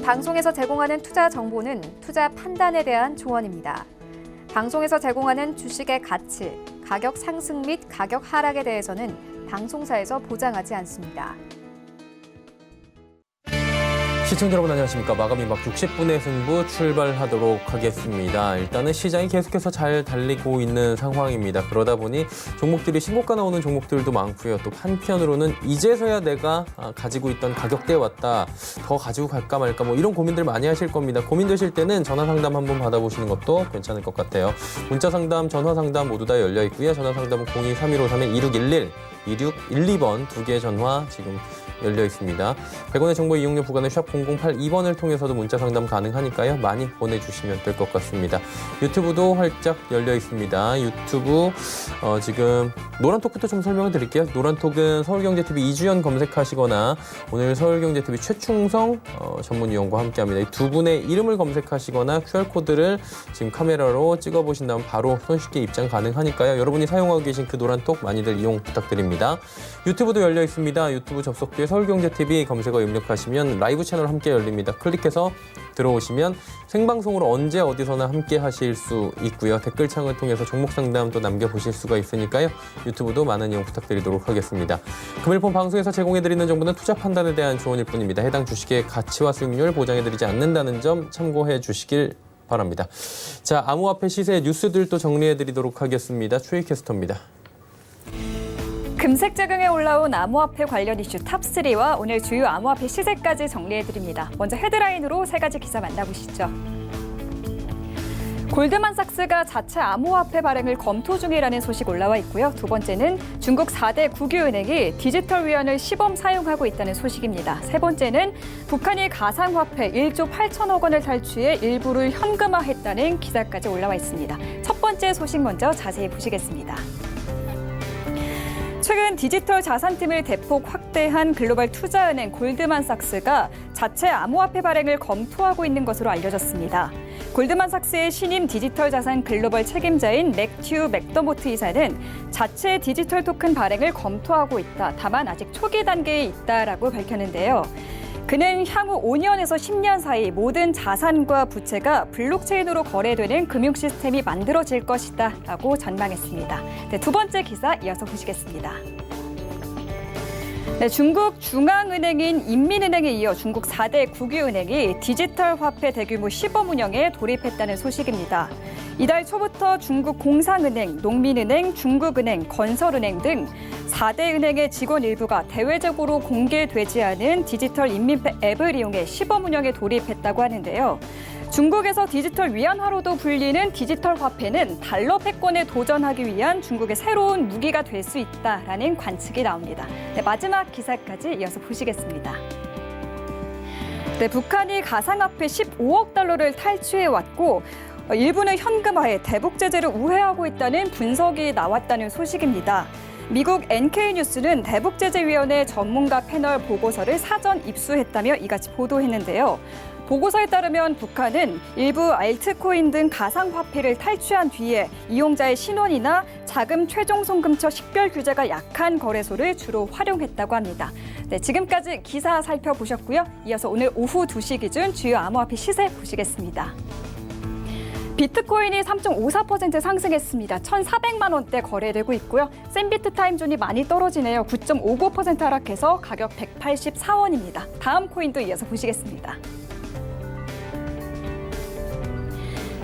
방송에서 제공하는 투자 정보는 투자 판단에 대한 조언입니다. 방송에서 제공하는 주식의 가치, 가격 상승 및 가격 하락에 대해서는 방송사에서 보장하지 않습니다. 시청자 여러분 안녕하십니까. 마감이 막 60분의 승부 출발하도록 하겠습니다. 일단은 시장이 계속해서 잘 달리고 있는 상황입니다. 그러다 보니 종목들이 신고가 나오는 종목들도 많고요. 또 한편으로는 이제서야 내가 가지고 있던 가격대에 왔다. 더 가지고 갈까 말까 뭐 이런 고민들 많이 하실 겁니다. 고민되실 때는 전화 상담 한번 받아보시는 것도 괜찮을 것 같아요. 문자 상담, 전화 상담 모두 다 열려 있고요. 전화 상담은 02-3153-2611, 2612번 두 개의 전화 지금 열려 있습니다. 100원의 정보 이용료 부과는 샵 0082번을 통해서도 문자 상담 가능하니까요. 많이 보내주시면 될 것 같습니다. 유튜브도 활짝 열려 있습니다. 유튜브 지금 노란톡부터 좀 설명을 드릴게요. 노란톡은 서울경제TV 이주연 검색하시거나 오늘 서울경제TV 최충성 전문위원과 함께합니다. 이 두 분의 이름을 검색하시거나 QR코드를 지금 카메라로 찍어보신 다음 바로 손쉽게 입장 가능하니까요. 여러분이 사용하고 계신 그 노란톡 많이들 이용 부탁드립니다. 유튜브도 열려 있습니다. 유튜브 접속기에 서울경제TV 검색어 입력하시면 라이브 채널 함께 열립니다. 클릭해서 들어오시면 생방송으로 언제 어디서나 함께 하실 수 있고요. 댓글창을 통해서 종목 상담 또 남겨보실 수가 있으니까요. 유튜브도 많은 이용 부탁드리도록 하겠습니다. 금일폰 방송에서 제공해드리는 정보는 투자 판단에 대한 조언일 뿐입니다. 해당 주식의 가치와 수익률 보장해드리지 않는다는 점 참고해 주시길 바랍니다. 자, 암호화폐 시세 뉴스들도 정리해드리도록 하겠습니다. 최희 캐스터입니다. 금색 재경에 올라온 암호화폐 관련 이슈 탑3와 오늘 주요 암호화폐 시세까지 정리해드립니다. 먼저 헤드라인으로 세 가지 기사 만나보시죠. 골드만삭스가 자체 암호화폐 발행을 검토 중이라는 소식 올라와 있고요. 두 번째는 중국 4대 국유은행이 디지털 위안을 시범 사용하고 있다는 소식입니다. 세 번째는 북한이 가상화폐 1조 8천억 원을 탈취해 일부를 현금화했다는 기사까지 올라와 있습니다. 첫 번째 소식 먼저 자세히 보시겠습니다. 최근 디지털 자산팀을 대폭 확대한 글로벌 투자은행 골드만삭스가 자체 암호화폐 발행을 검토하고 있는 것으로 알려졌습니다. 골드만삭스의 신임 디지털 자산 글로벌 책임자인 맥튜 맥더모트 이사는 자체 디지털 토큰 발행을 검토하고 있다. 다만 아직 초기 단계에 있다라고 밝혔는데요. 그는 향후 5년에서 10년 사이 모든 자산과 부채가 블록체인으로 거래되는 금융 시스템이 만들어질 것이다 라고 전망했습니다. 네, 두 번째 기사 이어서 보시겠습니다. 네, 중국 중앙은행인 인민은행에 이어 중국 4대 국유은행이 디지털 화폐 대규모 시범 운영에 돌입했다는 소식입니다. 이달 초부터 중국 공상은행, 농민은행, 중국은행, 건설은행 등 4대 은행의 직원 일부가 대외적으로 공개되지 않은 디지털 인민폐 앱을 이용해 시범 운영에 돌입했다고 하는데요. 중국에서 디지털 위안화로도 불리는 디지털 화폐는 달러 패권에 도전하기 위한 중국의 새로운 무기가 될 수 있다라는 관측이 나옵니다. 네, 마지막 기사까지 이어서 보시겠습니다. 네, 북한이 가상화폐 15억 달러를 탈취해왔고 일부는 현금화해 대북 제재를 우회하고 있다는 분석이 나왔다는 소식입니다. 미국 NK뉴스는 대북제재위원회 전문가 패널 보고서를 사전 입수했다며 이같이 보도했는데요. 보고서에 따르면 북한은 일부 알트코인 등 가상화폐를 탈취한 뒤에 이용자의 신원이나 자금 최종 송금처 식별 규제가 약한 거래소를 주로 활용했다고 합니다. 네, 지금까지 기사 살펴보셨고요. 이어서 오늘 오후 2시 기준 주요 암호화폐 시세 보시겠습니다. 비트코인이 3.54% 상승했습니다. 1,400만 원대 거래되고 있고요. 샌비트 타임존이 많이 떨어지네요. 9.59% 하락해서 가격 184원입니다. 다음 코인도 이어서 보시겠습니다.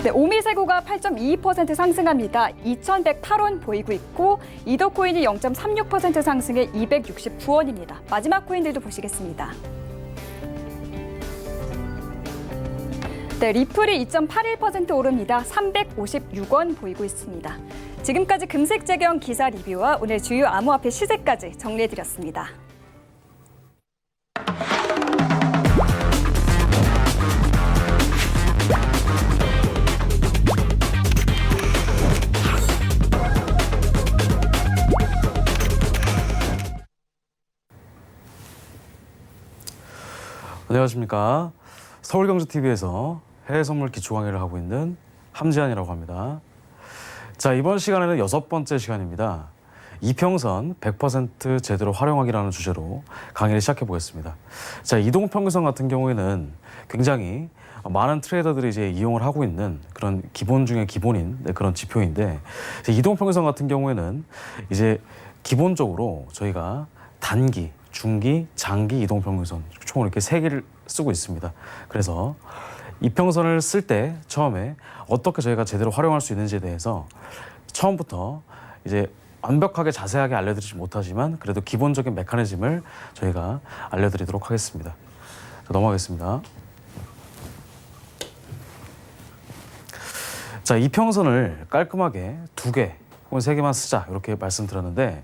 네, 오미세고가 8.22% 상승합니다. 2,108원 보이고 있고 이더코인이 0.36% 상승해 269원입니다. 마지막 코인들도 보시겠습니다. 네, 리플이 2.81% 오릅니다. 356원 보이고 있습니다. 지금까지 금색 재경 기사 리뷰와 오늘 주요 암호화폐 시세까지 정리해드렸습니다. 안녕하십니까. 서울경제TV에서 해외선물 기초 강의를 하고 있는 함지한이라고 합니다. 자, 이번 시간에는 6번째 시간입니다. 이평선 100% 제대로 활용하기라는 주제로 강의를 시작해 보겠습니다. 자, 이동평균선 같은 경우에는 굉장히 많은 트레이더들이 이제 이용을 하고 있는 그런 기본 중에 기본인 그런 지표인데, 이동평균선 같은 경우에는 이제 기본적으로 저희가 단기, 중기, 장기 이동평균선 총 이렇게 세 개를 쓰고 있습니다. 그래서 이평선을 쓸 때 처음에 어떻게 저희가 제대로 활용할 수 있는지에 대해서 처음부터 이제 완벽하게 자세하게 알려드리지 못하지만 그래도 기본적인 메커니즘을 저희가 알려드리도록 하겠습니다. 자, 넘어가겠습니다. 자, 이평선을 깔끔하게 2개 혹은 3개만 쓰자 이렇게 말씀드렸는데,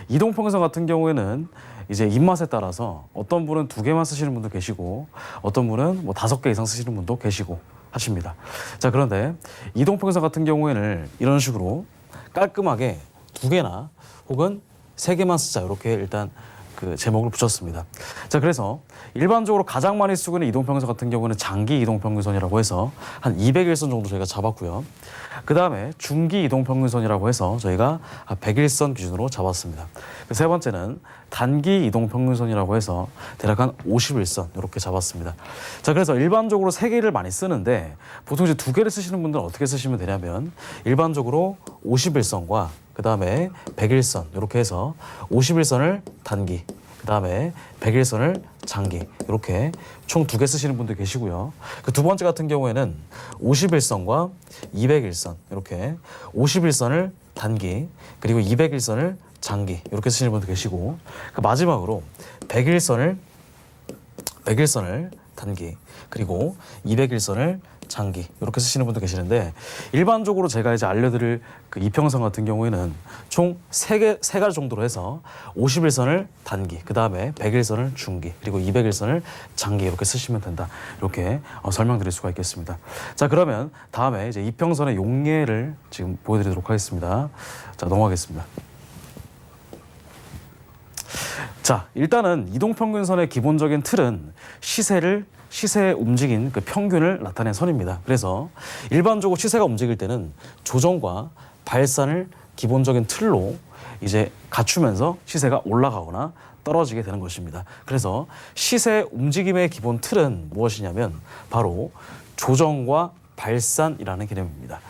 이동평균선 같은 경우에는 이제 입맛에 따라서 어떤 분은 2개만 쓰시는 분도 계시고 어떤 분은 뭐 5개 이상 쓰시는 분도 계시고 하십니다. 자, 그런데 이동평균선 같은 경우에는 이런 식으로 깔끔하게 2개나 혹은 3개만 쓰자 이렇게 일단 그 제목을 붙였습니다. 자, 그래서 일반적으로 가장 많이 쓰고 있는 이동평균선 같은 경우는 장기 이동평균선이라고 해서 한 200일선 정도 저희가 잡았고요. 그 다음에 중기 이동평균선이라고 해서 저희가 100일선 기준으로 잡았습니다. 세 번째는 단기 이동평균선이라고 해서 대략 한 50일선 이렇게 잡았습니다. 자, 그래서 일반적으로 3개를 많이 쓰는데 보통 이제 2개를 쓰시는 분들은 어떻게 쓰시면 되냐면 일반적으로 50일선과 그 다음에 100일선 이렇게 해서 50일선을 단기, 그 다음에 100일선을 장기 이렇게 총 2개 쓰시는 분도 계시고요. 그 두 번째 같은 경우에는 50일선과 200일선 이렇게 50일선을 단기 그리고 200일선을 장기 이렇게 쓰시는 분도 계시고, 그 마지막으로 100일선을 단기 그리고 200일선을 장기 이렇게 쓰시는 분도 계시는데, 일반적으로 제가 이제 알려드릴 그 이평선 같은 경우에는 총 세 가지 정도로 해서 50일선을 단기, 그 다음에 100일선을 중기, 그리고 200일선을 장기 이렇게 쓰시면 된다. 이렇게 설명드릴 수가 있겠습니다. 자, 그러면 다음에 이제 이평선의 용례를 지금 보여드리도록 하겠습니다. 자, 넘어가겠습니다. 자, 일단은 이동평균선의 기본적인 틀은 시세에 움직인 그 평균을 나타낸 선입니다. 그래서 일반적으로 시세가 움직일 때는 조정과 발산을 기본적인 틀로 이제 갖추면서 시세가 올라가거나 떨어지게 되는 것입니다. 그래서 시세 움직임의 기본 틀은 무엇이냐면 바로 조정과 발산이라는 개념입니다.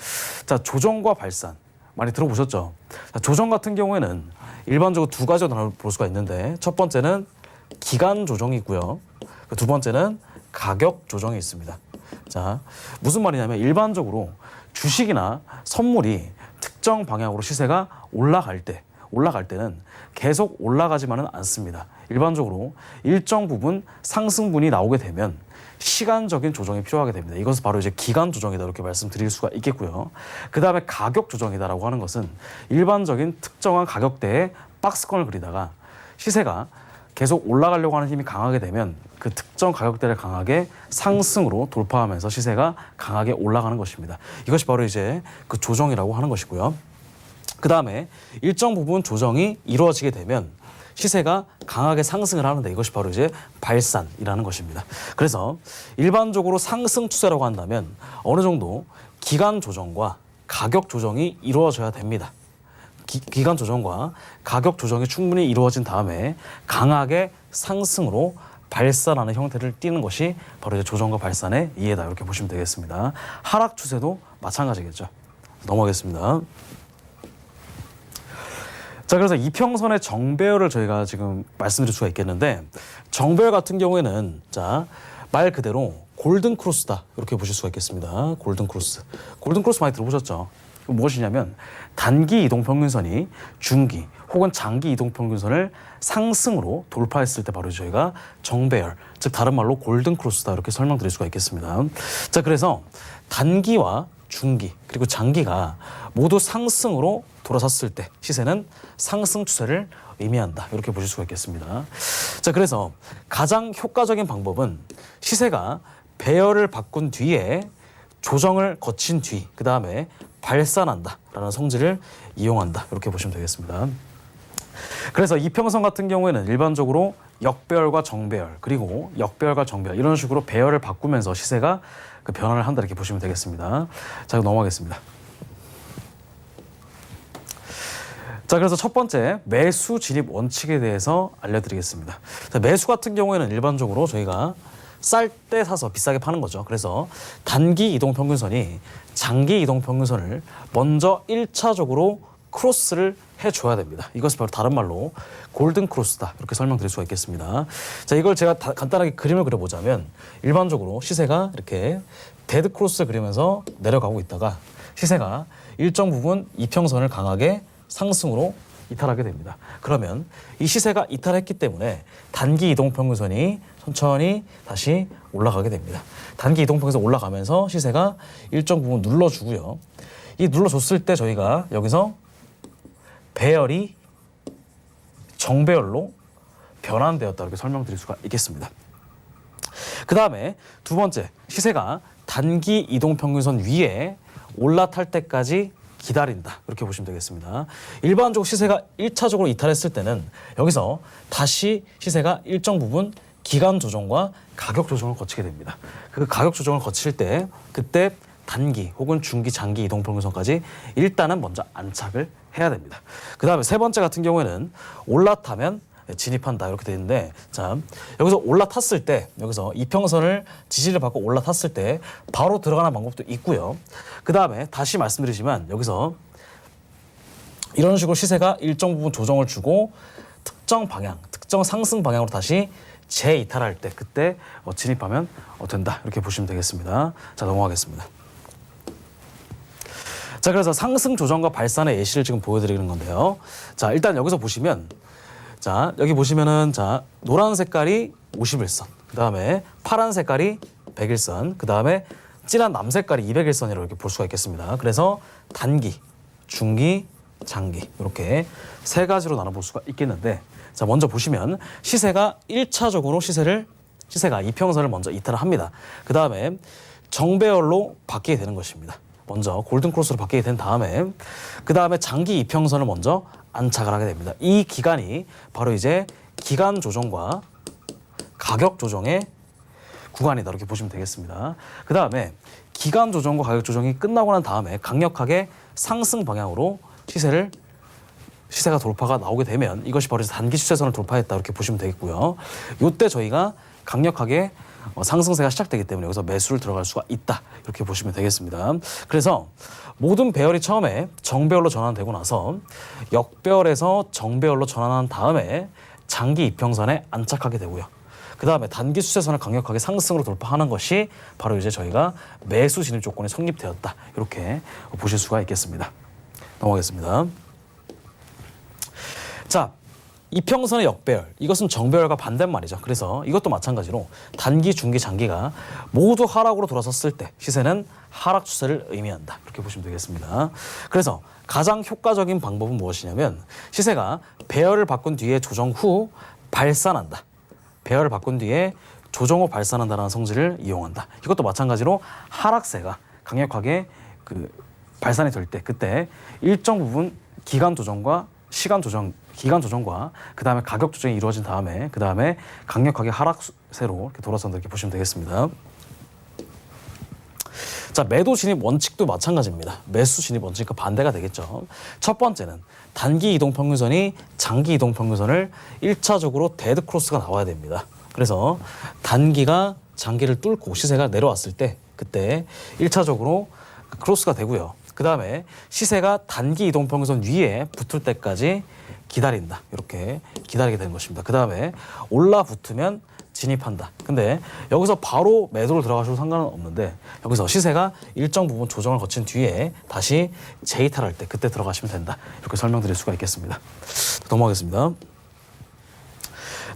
자, 조정과 발산 많이 들어보셨죠? 자, 조정 같은 경우에는 일반적으로 2가지로 나눠볼 수가 있는데, 첫 번째는 기간 조정이 있고요. 두 번째는 가격 조정이 있습니다. 자, 무슨 말이냐면 일반적으로 주식이나 선물이 특정 방향으로 시세가 올라갈 때는 계속 올라가지만은 않습니다. 일반적으로 일정 부분 상승분이 나오게 되면 시간적인 조정이 필요하게 됩니다. 이것은 바로 이제 기간 조정이다 이렇게 말씀드릴 수가 있겠고요. 그 다음에 가격 조정이다라고 하는 것은 일반적인 특정한 가격대에 박스권을 그리다가 시세가 계속 올라가려고 하는 힘이 강하게 되면 그 특정 가격대를 강하게 상승으로 돌파하면서 시세가 강하게 올라가는 것입니다. 이것이 바로 이제 그 조정이라고 하는 것이고요. 그 다음에 일정 부분 조정이 이루어지게 되면 시세가 강하게 상승을 하는데 이것이 바로 이제 발산이라는 것입니다. 그래서 일반적으로 상승 추세라고 한다면 어느 정도 기간 조정과 가격 조정이 이루어져야 됩니다. 기간 조정과 가격 조정이 충분히 이루어진 다음에 강하게 상승으로 발산하는 형태를 띠는 것이 바로 이제 조정과 발산의 이해다 이렇게 보시면 되겠습니다. 하락 추세도 마찬가지겠죠. 넘어가겠습니다. 자, 그래서 이평선의 정배열을 저희가 지금 말씀드릴 수가 있겠는데, 정배열 같은 경우에는 자, 말 그대로 골든 크로스다 이렇게 보실 수가 있겠습니다. 골든 크로스 많이 들어보셨죠? 무엇이냐면 단기 이동평균선이 중기 혹은 장기 이동평균선을 상승으로 돌파했을 때 바로 저희가 정배열, 즉 다른 말로 골든 크로스다 이렇게 설명드릴 수가 있겠습니다. 자, 그래서 단기와 중기 그리고 장기가 모두 상승으로 돌아섰을 때 시세는 상승 추세를 의미한다 이렇게 보실 수가 있겠습니다. 자, 그래서 가장 효과적인 방법은 시세가 배열을 바꾼 뒤에 조정을 거친 뒤 그 다음에 발산한다라는 성질을 이용한다 이렇게 보시면 되겠습니다. 그래서 이평선 같은 경우에는 일반적으로 역배열과 정배열 그리고 역배열과 정배열 이런 식으로 배열을 바꾸면서 시세가 그 변화를 한다 이렇게 보시면 되겠습니다. 자, 넘어가겠습니다. 자, 자, 그래서 첫 번째 매수 진입 원칙에 대해서 알려드리겠습니다. 자, 매수 같은 경우에는 일반적으로 저희가 쌀 때 사서 비싸게 파는 거죠. 그래서 단기 이동 평균선이 장기 이동 평균선을 먼저 1차적으로 크로스를 해줘야 됩니다. 이것을 바로 다른 말로 골든 크로스다, 이렇게 설명드릴 수가 있겠습니다. 자, 이걸 제가 간단하게 그림을 그려보자면 일반적으로 시세가 이렇게 데드 크로스를 그리면서 내려가고 있다가 시세가 일정 부분 이평선을 강하게 상승으로 이탈하게 됩니다. 그러면 이 시세가 이탈했기 때문에 단기 이동평균선이 천천히 다시 올라가게 됩니다. 단기 이동평균선 올라가면서 시세가 일정 부분 눌러주고요. 이 눌러줬을 때 저희가 여기서 배열이 정배열로 변환되었다, 이렇게 설명드릴 수가 있겠습니다. 그 다음에 두 번째, 시세가 단기 이동평균선 위에 올라탈 때까지 기다린다, 이렇게 보시면 되겠습니다. 일반적으로 시세가 1차적으로 이탈했을 때는 여기서 다시 시세가 일정 부분 기간 조정과 가격 조정을 거치게 됩니다. 그 가격 조정을 거칠 때 그때 단기 혹은 중기, 장기 이동평균선까지 일단은 먼저 안착을 해야 됩니다. 그 다음에 세 번째 같은 경우에는 올라타면 진입한다, 이렇게 되어 있는데, 자, 여기서 올라탔을 때, 여기서 이평선을 지지를 받고 올라탔을 때 바로 들어가는 방법도 있고요. 그 다음에 다시 말씀드리지만 여기서 이런 식으로 시세가 일정 부분 조정을 주고 특정 방향, 특정 상승 방향으로 다시 재이탈할 때 그때 진입하면 된다, 이렇게 보시면 되겠습니다. 자, 넘어가겠습니다. 자, 그래서 상승 조정과 발산의 예시를 지금 보여드리는 건데요. 자, 일단 여기서 보시면, 자, 여기 보시면은, 자, 노란 색깔이 51선, 그 다음에 파란 색깔이 100일선, 그 다음에 진한 남 색깔이 200일선이라고 이렇게 볼 수가 있겠습니다. 그래서 단기, 중기, 장기, 이렇게 세 가지로 나눠볼 수가 있겠는데, 자, 먼저 보시면 시세가 1차적으로 시세가 이평선을 먼저 이탈을 합니다. 그 다음에 정배열로 바뀌게 되는 것입니다. 먼저 골든 크로스로 바뀌게 된 다음에 그 다음에 장기 이평선을 먼저 안착을 하게 됩니다. 이 기간이 바로 이제 기간 조정과 가격 조정의 구간이다, 이렇게 보시면 되겠습니다. 그 다음에 기간 조정과 가격 조정이 끝나고 난 다음에 강력하게 상승 방향으로 시세가 돌파가 나오게 되면 이것이 바로 이제 단기 추세선을 돌파했다, 이렇게 보시면 되겠고요. 이때 저희가 강력하게 상승세가 시작되기 때문에 여기서 매수를 들어갈 수가 있다, 이렇게 보시면 되겠습니다. 그래서 모든 배열이 처음에 정배열로 전환되고 나서 역배열에서 정배열로 전환한 다음에 장기 이평선에 안착하게 되고요. 그 다음에 단기 추세선을 강력하게 상승으로 돌파하는 것이 바로 이제 저희가 매수 진입 조건이 성립되었다, 이렇게 보실 수가 있겠습니다. 넘어가겠습니다. 자, 이평선의 역배열, 이것은 정배열과 반대말이죠. 그래서 이것도 마찬가지로 단기, 중기, 장기가 모두 하락으로 돌아섰을 때 시세는 하락 추세를 의미한다, 이렇게 보시면 되겠습니다. 그래서 가장 효과적인 방법은 무엇이냐면 시세가 배열을 바꾼 뒤에 조정 후 발산한다. 배열을 바꾼 뒤에 조정 후 발산한다는 성질을 이용한다. 이것도 마찬가지로 하락세가 강력하게 발산이 될 때 그때 일정 부분 기간 조정과 그 다음에 가격 조정이 이루어진 다음에 그 다음에 강력하게 하락세로 이렇게 돌아선다, 이렇게 보시면 되겠습니다. 자, 매도 진입 원칙도 마찬가지입니다. 매수 진입 원칙과 반대가 되겠죠. 첫 번째는 단기 이동 평균선이 장기 이동 평균선을 1차적으로 데드 크로스가 나와야 됩니다. 그래서 단기가 장기를 뚫고 시세가 내려왔을 때 그때 1차적으로 크로스가 되고요. 그 다음에 시세가 단기 이동평균선 위에 붙을 때까지 기다린다, 이렇게 기다리게 되는 것입니다. 그 다음에 올라붙으면 진입한다. 근데 여기서 바로 매도를 들어가셔도 상관은 없는데 여기서 시세가 일정 부분 조정을 거친 뒤에 다시 재이탈할 때 그때 들어가시면 된다, 이렇게 설명드릴 수가 있겠습니다. 넘어가겠습니다.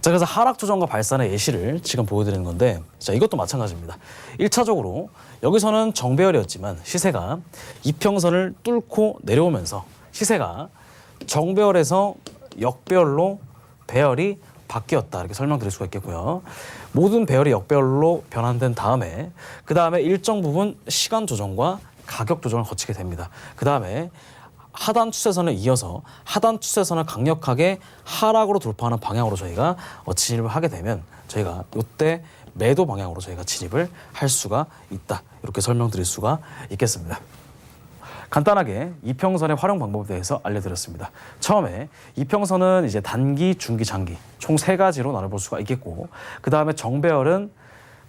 자, 그래서 하락 조정과 발산의 예시를 지금 보여드리는 건데, 자, 이것도 마찬가지입니다. 1차적으로 여기서는 정배열이었지만 시세가 이평선을 뚫고 내려오면서 시세가 정배열에서 역배열로 배열이 바뀌었다, 이렇게 설명드릴 수가 있겠고요. 모든 배열이 역배열로 변환된 다음에 그 다음에 일정 부분 시간 조정과 가격 조정을 거치게 됩니다. 그 다음에 하단 추세선을 이어서 하단 추세선을 강력하게 하락으로 돌파하는 방향으로 저희가 진입을 하게 되면 저희가 이때 매도 방향으로 저희가 진입을 할 수가 있다, 이렇게 설명드릴 수가 있겠습니다. 간단하게 이평선의 활용 방법에 대해서 알려드렸습니다. 처음에 이평선은 이제 단기, 중기, 장기 총 3가지로 나눠볼 수가 있겠고, 그 다음에 정배열은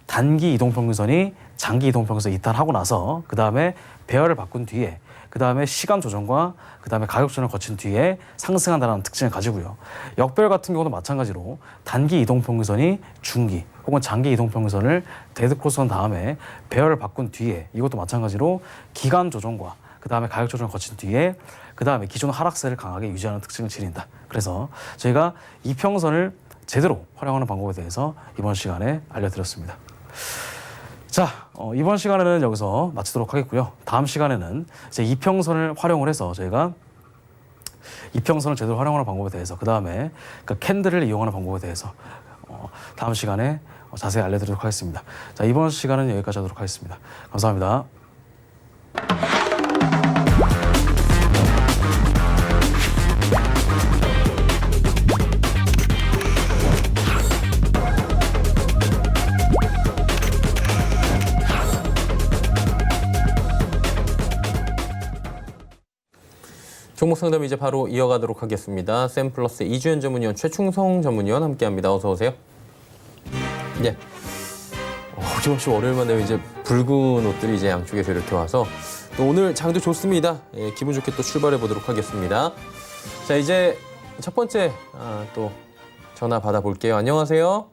단기 이동평균선이 장기 이동평균선 이탈하고 나서 그 다음에 배열을 바꾼 뒤에 그 다음에 시간 조정과 그 다음에 가격 조정을 거친 뒤에 상승한다는 특징을 가지고요. 역배열 같은 경우도 마찬가지로 단기 이동평균선이 중기 혹은 장기 이동평균선을 데드크로스한 다음에 배열을 바꾼 뒤에 이것도 마찬가지로 기간 조정과 그 다음에 가격 조정을 거친 뒤에 그 다음에 기존 하락세를 강하게 유지하는 특징을 지닌다. 그래서 저희가 이평선을 제대로 활용하는 방법에 대해서 이번 시간에 알려드렸습니다. 자, 이번 시간에는 여기서 마치도록 하겠고요. 다음 시간에는 이제 이평선을 활용을 해서 저희가 이평선을 제대로 활용하는 방법에 대해서 그 다음에 그 캔들을 이용하는 방법에 대해서 다음 시간에 자세히 알려드리도록 하겠습니다. 자, 이번 시간은 여기까지 하도록 하겠습니다. 감사합니다. 종목 상담 이제 바로 이어가도록 하겠습니다. 샘플러스 이주연 전문위원, 최충성 전문위원 함께합니다. 어서 오세요. 네. 어김없이 월요일 만에 이제 붉은 옷들이 이제 양쪽에서 이렇게 와서 또 오늘 장도 좋습니다. 예, 기분 좋게 또 출발해 보도록 하겠습니다. 자, 이제 첫 번째 또 전화 받아볼게요. 안녕하세요.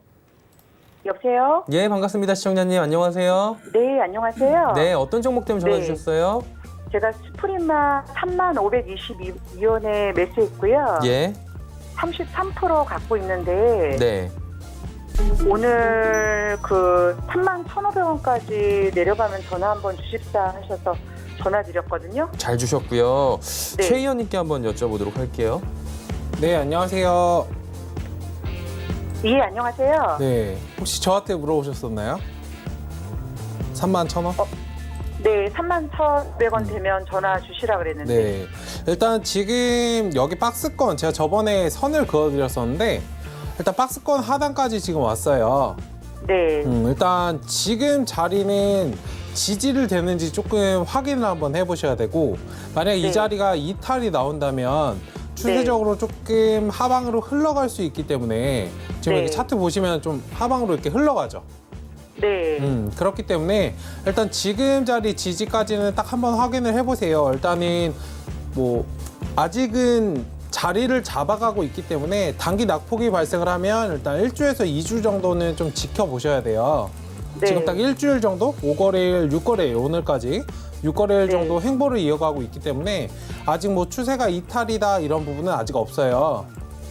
여보세요? 예, 반갑습니다. 시청자님 안녕하세요. 네, 안녕하세요. 네, 어떤 종목 때문에 전화 네. 주셨어요? 제가 스프린마 35,522원에 매수했고요. 예. 33% 갖고 있는데 네. 오늘 그 31,500원까지 내려가면 전화 한번 주십사 하셔서 전화 드렸거든요. 잘 주셨고요. 네. 최 의원님께 한번 여쭤보도록 할게요. 네, 안녕하세요. 예, 안녕하세요. 네, 혹시 저한테 물어보셨었나요? 31,000원? 네, 31,100원 되면 전화 주시라 그랬는데. 네, 일단 지금 여기 박스권 제가 저번에 선을 그어드렸었는데 일단 박스권 하단까지 지금 왔어요. 네. 일단 지금 자리는 지지를 되는지 조금 확인을 한번 해보셔야 되고, 만약 이 네. 자리가 이탈이 나온다면 추세적으로 조금 하방으로 흘러갈 수 있기 때문에 지금 네. 이렇게 차트 보시면 좀 하방으로 이렇게 흘러가죠. 네. 그렇기 때문에 일단 지금 자리 지지까지는 딱 한번 확인을 해보세요. 일단은 뭐 아직은 자리를 잡아가고 있기 때문에 단기 낙폭이 발생을 하면 일단 1주에서 2주 정도는 좀 지켜보셔야 돼요. 네. 지금 딱 일주일 정도? 5거래일, 6거래일 오늘까지 6거래일 네. 정도 행보를 이어가고 있기 때문에 아직 뭐 추세가 이탈이다 이런 부분은 아직 없어요.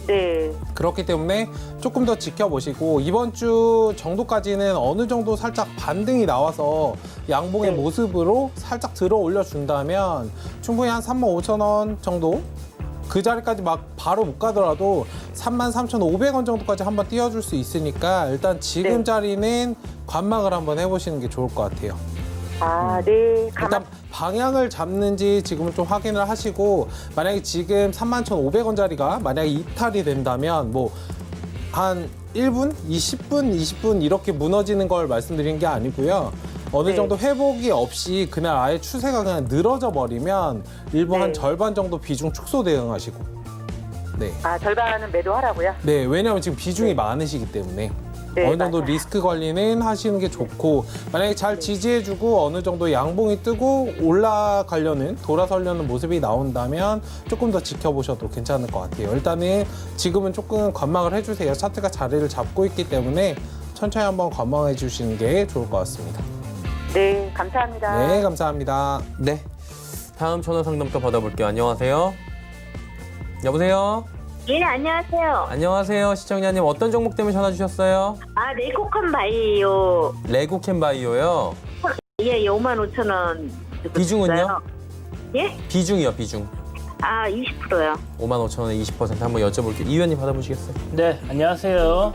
네. 그렇기 때문에 조금 더 지켜보시고 이번 주 정도까지는 어느 정도 살짝 반등이 나와서 양봉의 네. 모습으로 살짝 들어 올려준다면 충분히 한 35,000원 정도 그 자리까지 막 바로 못 가더라도 33,500원 정도까지 한번 띄워줄 수 있으니까 일단 지금 네. 자리는 관망을 한번 해보시는 게 좋을 것 같아요. 아, 네. 일단 방향을 잡는지 지금은 좀 확인을 하시고, 만약에 지금 31,500원 자리가 만약에 이탈이 된다면 뭐 한 1분, 20분 이렇게 무너지는 걸 말씀드린 게 아니고요. 어느 네. 정도 회복이 없이 그날 아예 추세가 그냥 늘어져 버리면 일부 네. 한 절반 정도 비중 축소 대응하시고. 네. 아, 절반은 매도하라고요? 네, 왜냐하면 지금 비중이 네. 많으시기 때문에. 네, 어느 정도 맞아요. 리스크 관리는 하시는 게 좋고, 만약에 잘 지지해주고 어느 정도 양봉이 뜨고 올라가려는 돌아서려는 모습이 나온다면 조금 더 지켜보셔도 괜찮을 것 같아요. 일단은 지금은 조금 관망을 해주세요. 차트가 자리를 잡고 있기 때문에 천천히 한번 관망해 주시는 게 좋을 것 같습니다. 네, 감사합니다. 네, 감사합니다. 네. 다음 전화 상담도 받아볼게요. 안녕하세요. 여보세요. 예, 안녕하세요. 안녕하세요. 시청자님 어떤 종목 때문에 전화 주셨어요? 아, 네코컨 바이오. 레고캠 바이오요. 예, 55,000원. 비중은요? 예? 비중이요, 비중. 아, 20%요. 55,000원에 20% 한번 여쭤볼게요. 이 의원님 받아보시겠어요? 네, 안녕하세요.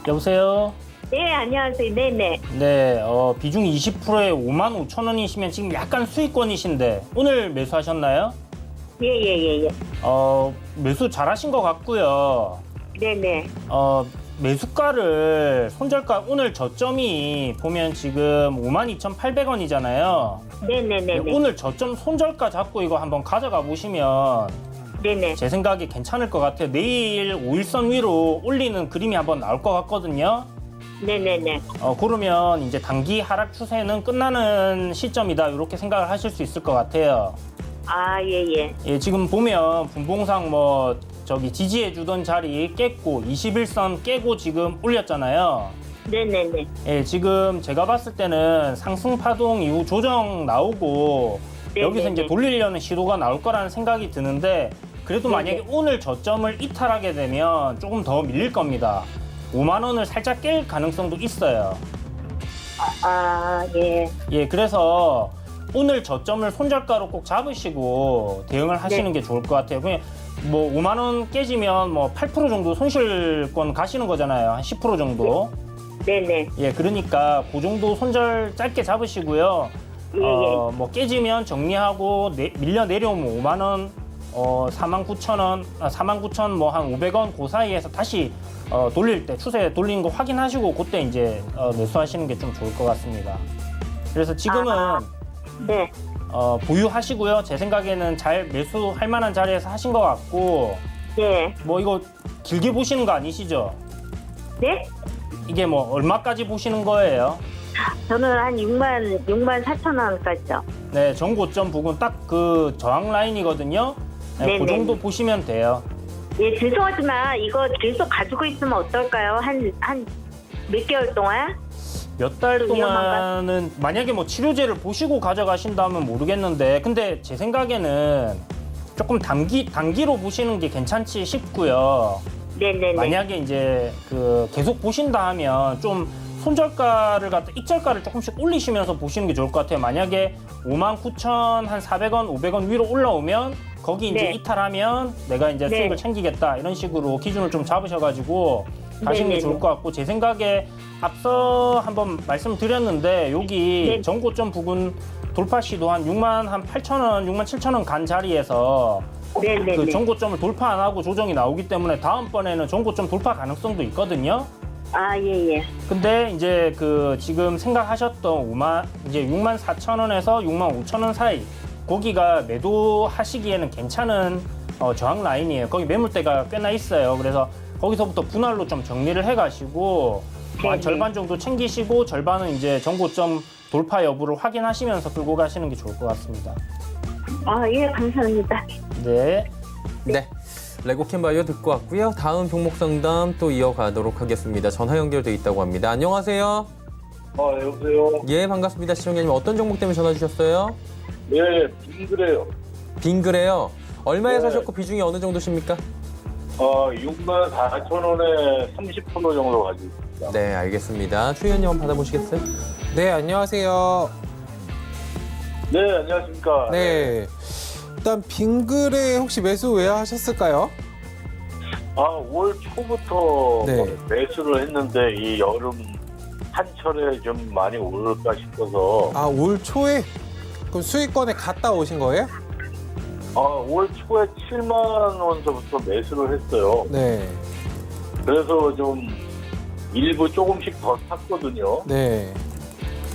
여보세요? 예, 안녕하세요. 네네. 네, 비중 20%에 55,000원이시면 지금 약간 수익권이신데 오늘 매수하셨나요? 예, 예, 예, 예. 매수 잘하신 것 같고요. 네네. 매수가를 손절가 오늘 저점이 보면 지금 52,800원이잖아요. 네네네네. 오늘 저점 손절가 잡고 이거 한번 가져가 보시면 네네. 제 생각에 괜찮을 것 같아요. 내일 5일선 위로 올리는 그림이 한번 나올 것 같거든요. 네네네. 그러면 이제 단기 하락 추세는 끝나는 시점이다 이렇게 생각을 하실 수 있을 것 같아요. 아, 예. 예, 지금 보면 분봉상 뭐 저기 지지해 주던 자리 깼고 21선 깨고 지금 올렸잖아요. 네네네. 예, 지금 제가 봤을 때는 상승 파동 이후 조정 나오고 여기서 이제 돌리려는 시도가 나올 거라는 생각이 드는데 그래도 만약에 오늘 저점을 이탈하게 되면 조금 더 밀릴 겁니다. 5만 원을 살짝 깰 가능성도 있어요. 아, 예. 예, 그래서 오늘 저점을 손절가로 꼭 잡으시고 대응을 하시는 게 좋을 것 같아요. 그냥 뭐 5만 원 깨지면 뭐 8% 정도 손실권 가시는 거잖아요. 한 10% 정도. 네네. 예, 그러니까 그 정도 손절 짧게 잡으시고요. 예. 뭐 깨지면 정리하고 밀려 내려오면 5만 원, 49,000원, 49,000 뭐 한 500원 그 사이에서 다시 돌릴 때 추세 돌리는 거 확인하시고 그때 이제 매수하시는 게 좀 좋을 것 같습니다. 그래서 지금은 네. 보유하시고요. 제 생각에는 잘 매수할 만한 자리에서 하신 것 같고 네. 뭐 이거 길게 보시는 거 아니시죠? 네? 이게 뭐 얼마까지 보시는 거예요? 저는 한 6만 4천 원까지요. 네, 전고점 부근 딱 그 저항 라인이거든요. 네, 네네. 그 정도 보시면 돼요. 예, 죄송하지만 이거 계속 가지고 있으면 어떨까요? 한 몇 개월 동안? 몇 달 좀 위험한가? 동안은 만약에 뭐 치료제를 보시고 가져가신다면 모르겠는데 근데 제 생각에는 조금 단기로 보시는 게 괜찮지 싶고요. 네네네. 만약에 이제 그 계속 보신다 하면 좀 손절가를 갖다 익절가를 조금씩 올리시면서 보시는 게 좋을 것 같아요. 만약에 59,400원, 500원 위로 올라오면 거기 이제 네. 이탈하면 내가 이제 네. 수익을 챙기겠다 이런 식으로 기준을 좀 잡으셔가지고 가시는 게 네네네. 좋을 것 같고 제 생각에 앞서 한번 말씀드렸는데 여기 네. 전고점 부근 돌파 시도 한 6만 한 8,000원, 6만 7,000원 간 자리에서 네네네. 그 전고점을 돌파 안 하고 조정이 나오기 때문에 다음번에는 전고점 돌파 가능성도 있거든요. 아, 예. 근데 이제 그 지금 생각하셨던 6만 4천 원에서 6만 5천 원 사이 거기가 매도하시기에는 괜찮은 저항 라인이에요. 거기 매물대가 꽤나 있어요. 그래서 거기서부터 분할로 좀 정리를 해가시고 뭐한 네네. 절반 정도 챙기시고 절반은 이제 전고점 돌파 여부를 확인하시면서 끌고 가시는 게 좋을 것 같습니다. 아, 예, 감사합니다. 네. 네. 레고캠 바이오 듣고 왔고요. 다음 종목 상담 또 이어가도록 하겠습니다. 전화 연결돼 있다고 합니다. 안녕하세요. 여보세요? 예, 반갑습니다. 시청자님 어떤 종목 때문에 전화 주셨어요? 네, 빙그레요. 빙그레요. 얼마에 네. 사셨고 비중이 어느 정도십니까? 6만 4천 원에 30% 정도 가지고 있습니다. 네, 알겠습니다. 추 의원님 한번 받아보시겠어요? 네, 안녕하세요. 네, 안녕하십니까. 네. 일단 빙글에 혹시 매수 왜 하셨을까요? 올 초부터 네. 매수를 했는데 이 여름 한철에 좀 많이 오를까 싶어서 올 초에? 그럼 수익권에 갔다 오신 거예요? 올 초에 7만 원서부터 매수를 했어요. 네. 그래서 좀 일부 조금씩 더 샀거든요. 네.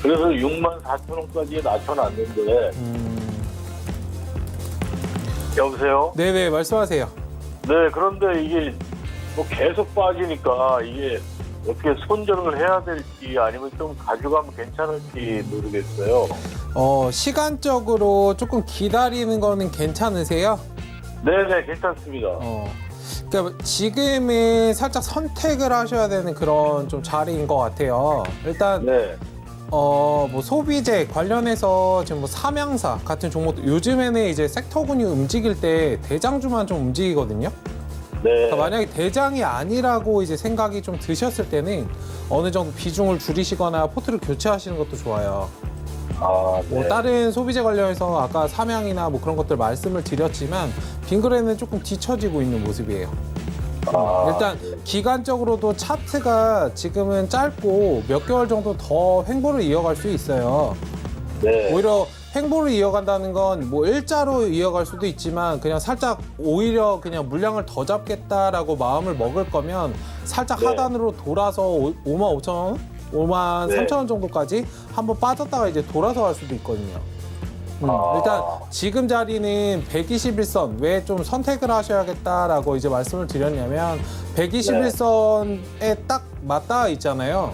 그래서 6만 4천 원까지 낮춰놨는데 여보세요? 네네, 말씀하세요. 네, 그런데 이게 뭐 계속 빠지니까 이게 어떻게 손절을 해야 될지 아니면 좀 가져가면 괜찮을지 모르겠어요. 시간적으로 조금 기다리는 거는 괜찮으세요? 네네, 괜찮습니다. 그러니까 지금은 살짝 선택을 하셔야 되는 그런 좀 자리인 것 같아요. 일단 네, 뭐 소비재 관련해서 지금 뭐 삼양사 같은 종목도 요즘에는 이제 섹터군이 움직일 때 대장주만 좀 움직이거든요. 네, 그러니까 만약에 대장이 아니라고 이제 생각이 좀 드셨을 때는 어느 정도 비중을 줄이시거나 포트를 교체하시는 것도 좋아요. 네. 뭐 다른 소비재 관련해서 아까 삼양이나 뭐 그런 것들 말씀을 드렸지만 빙그레는 조금 뒤처지고 있는 모습이에요. 일단 기간적으로도 차트가 지금은 짧고 몇 개월 정도 더 횡보를 이어갈 수 있어요. 네. 오히려 횡보를 이어간다는 건 뭐 일자로 이어갈 수도 있지만 그냥 살짝 오히려 그냥 물량을 더 잡겠다라고 마음을 먹을 거면 살짝 네. 하단으로 돌아서 5만 5천 원, 5만 네. 3천 원 정도까지 한번 빠졌다가 이제 돌아서 갈 수도 있거든요. 아. 일단 지금 자리는 121선 왜 좀 선택을 하셔야겠다라고 이제 말씀을 드렸냐면 121선에 딱 맞닿아 있잖아요.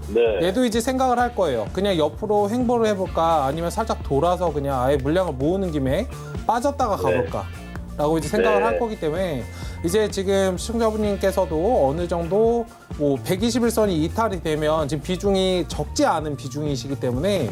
네. 얘도 이제 생각을 할 거예요. 그냥 옆으로 횡보를 해볼까 아니면 살짝 돌아서 그냥 아예 물량을 모으는 김에 빠졌다가 가볼까 라고 이제 생각을 네. 할 거기 때문에 이제 지금 시청자분님께서도 어느 정도 뭐 121선이 이탈이 되면 지금 비중이 적지 않은 비중이시기 때문에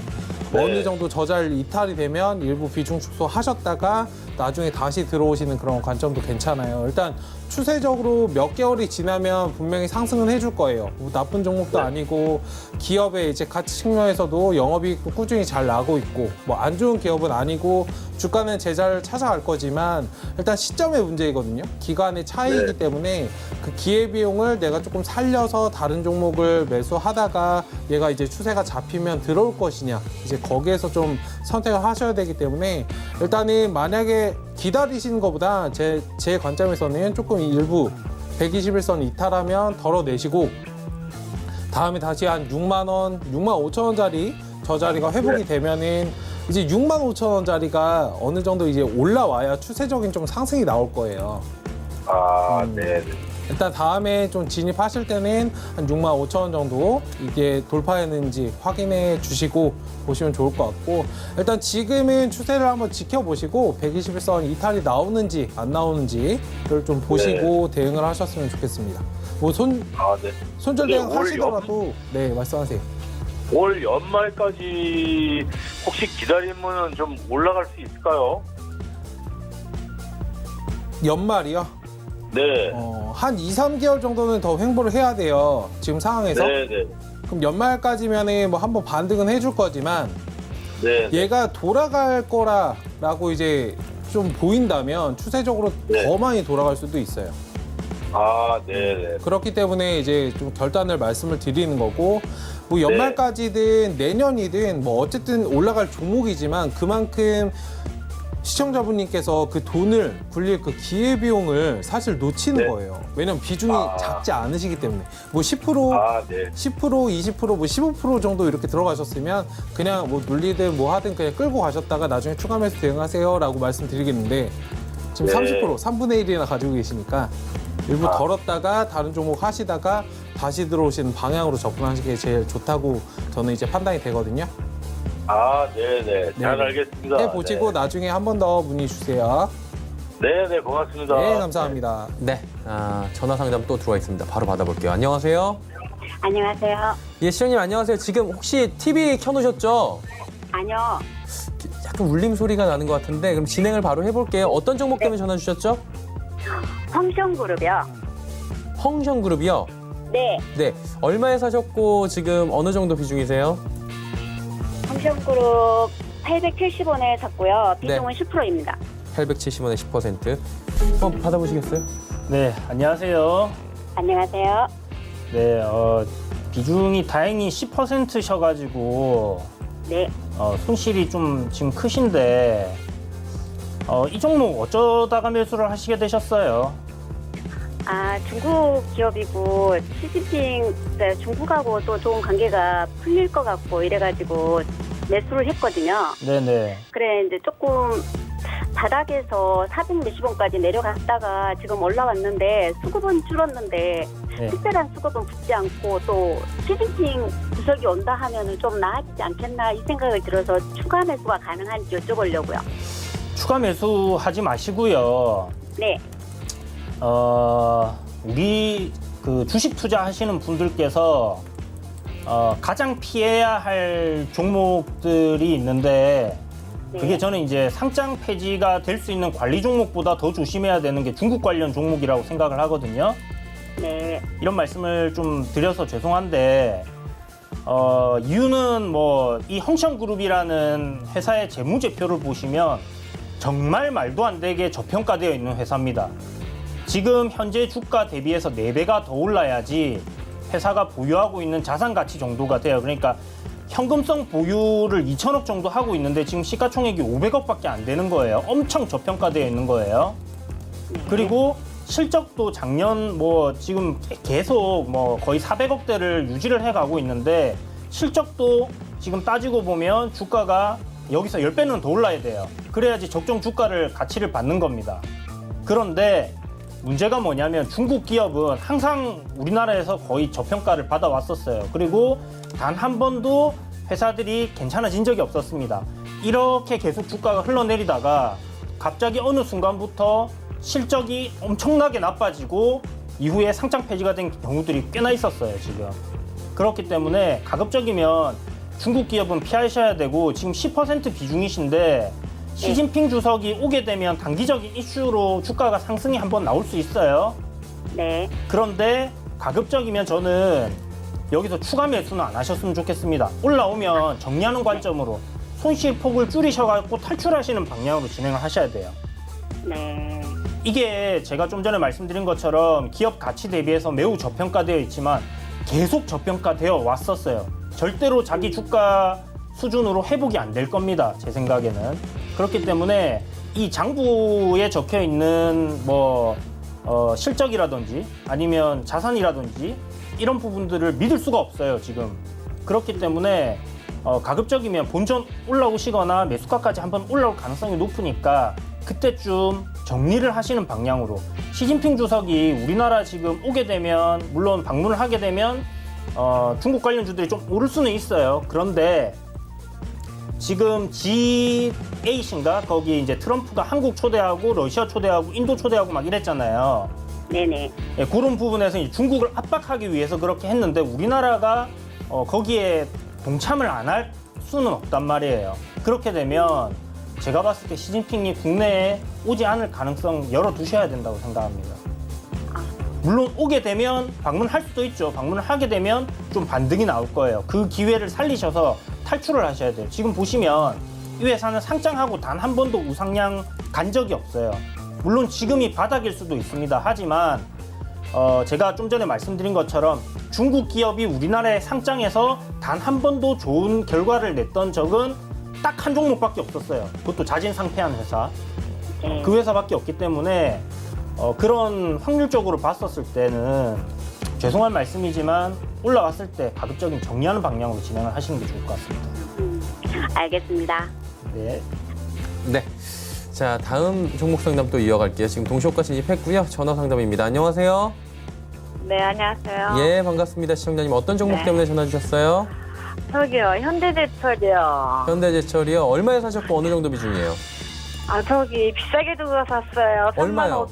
네. 어느 정도 저자를 이탈이 되면 일부 비중 축소하셨다가 나중에 다시 들어오시는 그런 관점도 괜찮아요. 일단 추세적으로 몇 개월이 지나면 분명히 상승은 해줄 거예요. 뭐 나쁜 종목도 네. 아니고 기업의 이제 가치 측면에서도 영업이익도 꾸준히 잘 나고 있고 뭐 안 좋은 기업은 아니고 주가는 제자를 찾아갈 거지만 일단 시점의 문제이거든요. 기간의 차이이기 네. 때문에 그 기회비용을 내가 조금 살려서 다른 종목을 매수하다가 얘가 이제 추세가 잡히면 들어올 것이냐 이제 거기에서 좀 선택을 하셔야 되기 때문에 일단은 만약에 기다리시는 것보다 제 관점에서는 조금 일부 121선 이탈하면 덜어내시고 다음에 다시 한 6만 원, 6만 5천 원짜리 저 자리가 회복이 되면은 이제 6만 5천 원짜리가 어느 정도 이제 올라와야 추세적인 좀 상승이 나올 거예요. 아, 네. 일단 다음에 좀 진입하실 때는 한 6만 5천 원 정도 이게 돌파했는지 확인해 주시고 보시면 좋을 것 같고 일단 지금은 추세를 한번 지켜보시고 121선 이탈이 나오는지 안 나오는지를 좀 보시고 대응을 하셨으면 좋겠습니다. 뭐 아, 네. 손절 근데 대응 올 하시더라도 네 말씀하세요. 올 연말까지 혹시 기다리면 좀 올라갈 수 있을까요? 연말이요? 네. 한 2, 3개월 정도는 더 횡보를 해야 돼요. 지금 상황에서. 네, 네. 그럼 연말까지면은 뭐 한번 반등은 해줄 거지만 네. 얘가 돌아갈 거라고 이제 좀 보인다면 추세적으로 네. 더 많이 돌아갈 수도 있어요. 아, 네, 네. 그렇기 때문에 이제 좀 결단을 말씀을 드리는 거고 뭐 연말까지든 내년이든 뭐 어쨌든 올라갈 종목이지만 그만큼 시청자분님께서 그 돈을 굴릴 그 기회비용을 사실 놓치는 네. 거예요. 왜냐면 비중이 아. 작지 않으시기 때문에 뭐 10%, 아, 네. 10%, 20%, 뭐 15% 정도 이렇게 들어가셨으면 그냥 뭐 눌리든 뭐 하든 그냥 끌고 가셨다가 나중에 추가 매수 대응하세요라고 말씀드리겠는데 지금 네. 30% 3분의 1이나 가지고 계시니까 일부 아. 덜었다가 다른 종목 하시다가 다시 들어오시는 방향으로 접근하시는 게 제일 좋다고 저는 이제 판단이 되거든요. 아, 네, 네. 잘 네. 알겠습니다. 해보시고 네. 나중에 한 번 더 문의 주세요. 네, 네, 고맙습니다. 네, 감사합니다. 네, 전화 상담 또 들어와 있습니다. 바로 받아볼게요. 안녕하세요. 안녕하세요. 예, 시장님 안녕하세요. 지금 혹시 TV 켜놓으셨죠? 아니요. 약간 울림 소리가 나는 것 같은데 그럼 진행을 바로 해볼게요. 어떤 종목 때문에 전화 주셨죠? 황션그룹이요. 헝션그룹이요. 네. 네, 얼마에 사셨고 지금 어느 정도 비중이세요? 황션그룹 870원에 샀고요. 비중은 10%입니다. 870원에 10%. 한번 받아보시겠어요? 네, 안녕하세요. 안녕하세요. 네, 비중이 다행히 10%셔가지고 네. 손실이 좀 지금 크신데 이 종목 어쩌다가 매수를 하시게 되셨어요? 아, 중국 기업이고 시진핑 중국하고 또 좋은 관계가 풀릴 것 같고 이래가지고 매수를 했거든요. 네네. 그래 이제 조금 바닥에서 460원까지 내려갔다가 지금 올라왔는데 수급은 줄었는데 네. 특별한 수급은 붙지 않고 또 시진핑 주석이 온다 하면은 좀 나아지지 않겠나 이 생각을 들어서 추가 매수가 가능한지 여쭤보려고요. 추가 매수하지 마시고요. 네. 우리 그 주식 투자하시는 분들께서 가장 피해야 할 종목들이 있는데 그게 네. 저는 이제 상장 폐지가 될 수 있는 관리 종목보다 더 조심해야 되는 게 중국 관련 종목이라고 생각을 하거든요. 네. 이런 말씀을 좀 드려서 죄송한데 이유는 뭐 이 헝션그룹이라는 회사의 재무제표를 보시면 정말 말도 안 되게 저평가되어 있는 회사입니다. 지금 현재 주가 대비해서 4배가 더 올라야지 회사가 보유하고 있는 자산 가치 정도가 돼요. 그러니까 현금성 보유를 2천억 정도 하고 있는데 지금 시가총액이 500억밖에 안 되는 거예요. 엄청 저평가되어 있는 거예요. 그리고 실적도 작년 뭐 지금 계속 뭐 거의 400억대를 유지를 해가고 있는데 실적도 지금 따지고 보면 주가가 여기서 10배는 더 올라야 돼요. 그래야지 적정 주가를 가치를 받는 겁니다. 그런데 문제가 뭐냐면 중국 기업은 항상 우리나라에서 거의 저평가를 받아왔었어요. 그리고 단 한 번도 회사들이 괜찮아진 적이 없었습니다. 이렇게 계속 주가가 흘러내리다가 갑자기 어느 순간부터 실적이 엄청나게 나빠지고 이후에 상장 폐지가 된 경우들이 꽤나 있었어요, 지금. 그렇기 때문에 가급적이면 중국 기업은 피하셔야 되고 지금 10% 비중이신데 시진핑 주석이 오게 되면 단기적인 이슈로 주가가 상승이 한번 나올 수 있어요. 네. 그런데 가급적이면 저는 여기서 추가 매수는 안 하셨으면 좋겠습니다. 올라오면 정리하는 관점으로 손실 폭을 줄이셔가지고 탈출하시는 방향으로 진행을 하셔야 돼요. 네. 이게 제가 좀 전에 말씀드린 것처럼 기업 가치 대비해서 매우 저평가되어 있지만 계속 저평가되어 왔었어요. 절대로 자기 주가 수준으로 회복이 안 될 겁니다. 제 생각에는. 그렇기 때문에 이 장부에 적혀 있는 실적이라든지 아니면 자산이라든지 이런 부분들을 믿을 수가 없어요, 지금. 그렇기 때문에 가급적이면 본전 올라오시거나 매수가까지 한번 올라올 가능성이 높으니까 그때쯤 정리를 하시는 방향으로 시진핑 주석이 우리나라 지금 오게 되면 물론 방문을 하게 되면 중국 관련주들이 좀 오를 수는 있어요. 그런데 지금 G8인가 거기 이제 트럼프가 한국 초대하고 러시아 초대하고 인도 초대하고 막 이랬잖아요. 네네. 예, 그런 부분에서 이제 중국을 압박하기 위해서 그렇게 했는데 우리나라가 거기에 동참을 안 할 수는 없단 말이에요. 그렇게 되면 제가 봤을 때 시진핑이 국내에 오지 않을 가능성 열어두셔야 된다고 생각합니다. 물론 오게 되면 방문할 수도 있죠. 방문을 하게 되면 좀 반등이 나올 거예요. 그 기회를 살리셔서 탈출을 하셔야 돼요. 지금 보시면 이 회사는 상장하고 단 한 번도 우상향 간 적이 없어요. 물론 지금이 바닥일 수도 있습니다. 하지만 제가 좀 전에 말씀드린 것처럼 중국 기업이 우리나라에 상장해서 단 한 번도 좋은 결과를 냈던 적은 딱 한 종목밖에 없었어요. 그것도 자진상폐한 회사. 그 회사밖에 없기 때문에 그런 확률적으로 봤었을 때는 죄송한 말씀이지만 올라왔을 때 가급적인 정리하는 방향으로 진행을 하시는 게 좋을 것 같습니다. 알겠습니다. 네. 네. 자, 다음 종목 상담 또 이어갈게요. 지금 동시효과 진입했고요. 전화 상담입니다. 안녕하세요. 네, 안녕하세요. 예, 반갑습니다. 시청자님 어떤 종목 네. 때문에 전화 주셨어요? 저기요, 현대제철이요. 현대제철이요. 얼마에 사셨고 어느 정도 비중이에요? 저기 비싸게 두고 샀어요. 얼마요?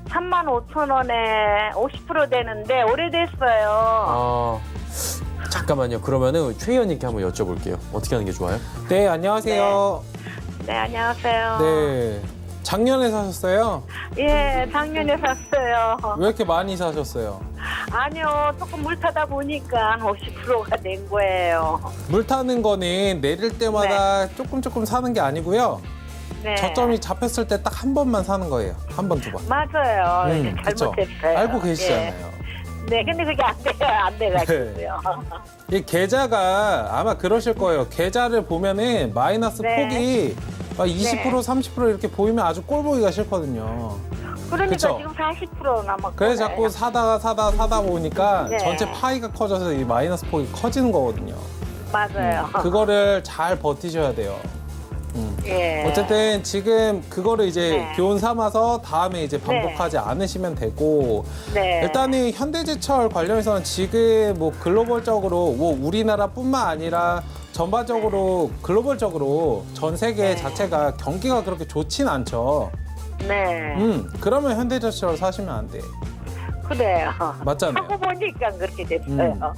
3만 5천 원에 50% 되는데 오래됐어요. 잠깐만요. 그러면은 최 의원님께 한번 여쭤볼게요. 어떻게 하는 게 좋아요? 네, 안녕하세요. 네, 안녕하세요. 네. 작년에 사셨어요? 예, 작년에 샀어요. 왜 이렇게 많이 사셨어요? 아니요, 조금 물 타다 보니까 50%가 된 거예요. 물 타는 거는 내릴 때마다 조금 사는 게 아니고요. 네. 저점이 잡혔을 때 딱 한 번만 사는 거예요. 한 번, 두 번. 맞아요. 이제 그쵸? 잘못했어요. 알고 계시잖아요. 예. 네, 근데 그게 안 돼요. 안 돼가지고요. 이 계좌가 아마 그러실 거예요. 계좌를 보면은 마이너스 네. 폭이 20% 30% 이렇게 보이면 아주 꼴 보기가 싫거든요. 그러니까 그쵸? 지금 40% 남았고. 그래서 자꾸 사다 보니까 네. 전체 파이가 커져서 이 마이너스 폭이 커지는 거거든요. 맞아요. 그거를 잘 버티셔야 돼요. 예. 어쨌든 지금 그거를 이제 네. 교훈 삼아서 다음에 이제 반복하지 않으시면 되고 네. 일단은 현대제철 관련해서는 지금 뭐 글로벌적으로 뭐 우리나라뿐만 아니라 전반적으로 글로벌적으로 전 세계 네. 자체가 경기가 그렇게 좋진 않죠. 네. 그러면 현대제철 사시면 안 돼. 그래요. 맞잖아요. 하고 보니까 그렇게 됐어요.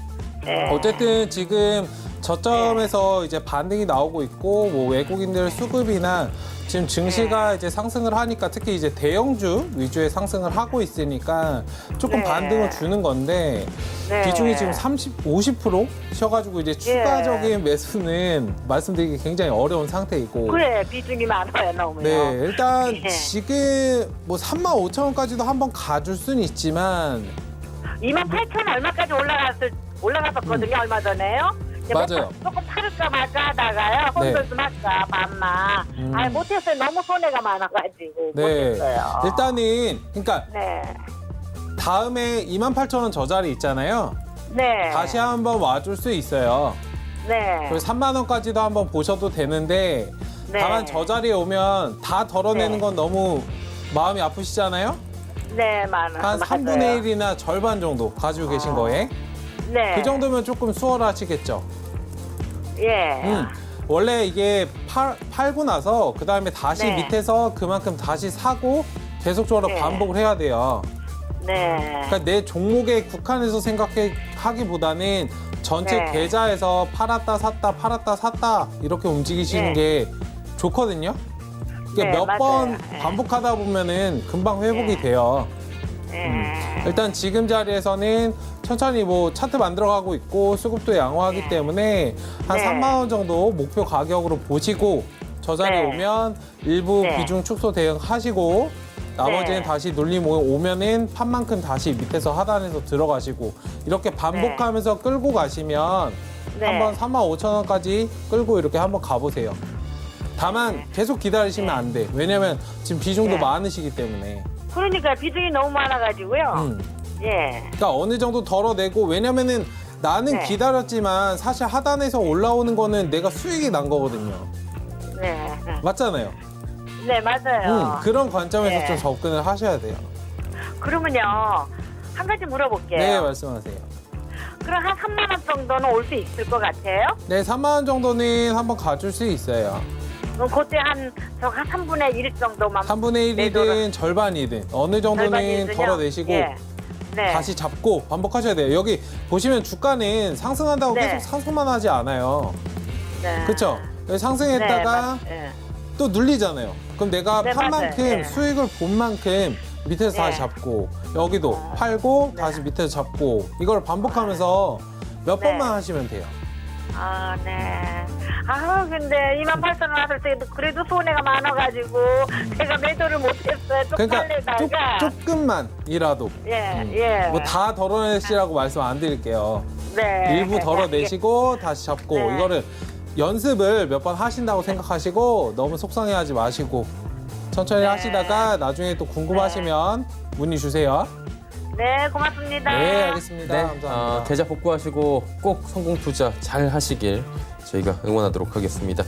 네. 어쨌든 지금 저점에서 이제 반등이 나오고 있고 뭐 외국인들 수급이나 지금 증시가 이제 상승을 하니까 특히 이제 대형주 위주의 상승을 하고 있으니까 조금 네. 반등을 주는 건데 네. 비중이 지금 50%셔가지고 이제 추가적인 매수는 말씀드리기 굉장히 어려운 상태이고. 그래, 비중이 많아요, 너무요. 네, 일단 네. 지금 뭐 35,000원까지도 한번 가줄 수는 있지만 28,000 얼마까지 올라갔었거든요, 얼마 전에요. 맞아요. 조금 팔을까 말까 하다가요. 네. 혼자 좀 할까 반만. 아니 못했어요. 너무 손해가 많아가지고 네. 못했어요. 일단은 그러니까 네. 다음에 28,000원 저 자리 있잖아요. 네. 다시 한번 와줄 수 있어요. 네. 그리고 3만 원까지도 한번 보셔도 되는데 네. 다만 저 자리에 오면 다 덜어내는 네. 건 너무 마음이 아프시잖아요. 네, 한 맞아요. 3분의 1이나 절반 정도 가지고 계신 거에 네. 그 정도면 조금 수월하시겠죠. 예. 원래 이게 팔고 나서 그 다음에 다시 네. 밑에서 그만큼 다시 사고 계속적으로 네. 반복을 해야 돼요. 네. 그러니까 내 종목에 국한해서 생각하기보다는 전체 네. 계좌에서 팔았다 샀다 이렇게 움직이시는 네. 게 좋거든요. 네, 몇 번 맞아요. 네. 반복하다 보면은 금방 회복이 네. 돼요. 예. 일단 지금 자리에서는 천천히 뭐 차트 만들어가고 있고 수급도 양호하기 네. 때문에 한 네. 3만 원 정도 목표 가격으로 보시고 저 자리에 네. 오면 일부 네. 비중 축소 대응하시고 나머지는 네. 다시 눌림 오면은 판만큼 다시 밑에서 하단에서 들어가시고 이렇게 반복하면서 끌고 가시면 네. 한번 35,000원까지 끌고 이렇게 한번 가보세요. 다만 네. 계속 기다리시면 안 돼. 왜냐면 지금 비중도 네. 많으시기 때문에. 그러니까 비중이 너무 많아가지고요. 예. 그러니까 어느 정도 덜어내고 왜냐면은 나는 네. 기다렸지만 사실 하단에서 올라오는 거는 내가 수익이 난 거거든요. 네. 맞잖아요. 네, 맞아요. 그런 관점에서 네. 좀 접근을 하셔야 돼요. 그러면요, 한 가지 물어볼게요. 네, 말씀하세요. 그럼 한 3만 원 정도는 올 수 있을 것 같아요? 네, 3만 원 정도는 한번 가줄 수 있어요. 그럼 그때 한 3분의 1 정도만. 3분의 1이든 내도록. 절반이든 어느 정도는 절반이든요? 덜어내시고 예. 네. 다시 잡고 반복하셔야 돼요. 여기 보시면 주가는 상승한다고 네. 계속 상승만 하지 않아요. 네. 그렇죠? 네, 상승했다가 예. 또 눌리잖아요. 그럼 내가 네, 판 맞아요. 만큼 네. 수익을 본 만큼 밑에서 다시 네. 잡고 여기도 팔고 네. 다시 밑에서 잡고 이걸 반복하면서 몇 네. 번만 하시면 돼요. 아, 네. 아, 근데 28,000원 왔을 때도 그래도 손해가 많아가지고 제가 매도를 못했어요. 좀 그러니까 팔려다가. 조금만이라도 예, 예. 뭐 다 덜어내시라고 말씀 안 드릴게요. 네. 일부 덜어내시고 다시 잡고 네. 이거를 연습을 몇 번 하신다고 생각하시고 너무 속상해하지 마시고 천천히 네. 하시다가 나중에 또 궁금하시면 문의 주세요. 네, 고맙습니다. 네, 알겠습니다. 네, 감사합니다. 계좌 복구하시고 꼭 성공 투자 잘 하시길 저희가 응원하도록 하겠습니다.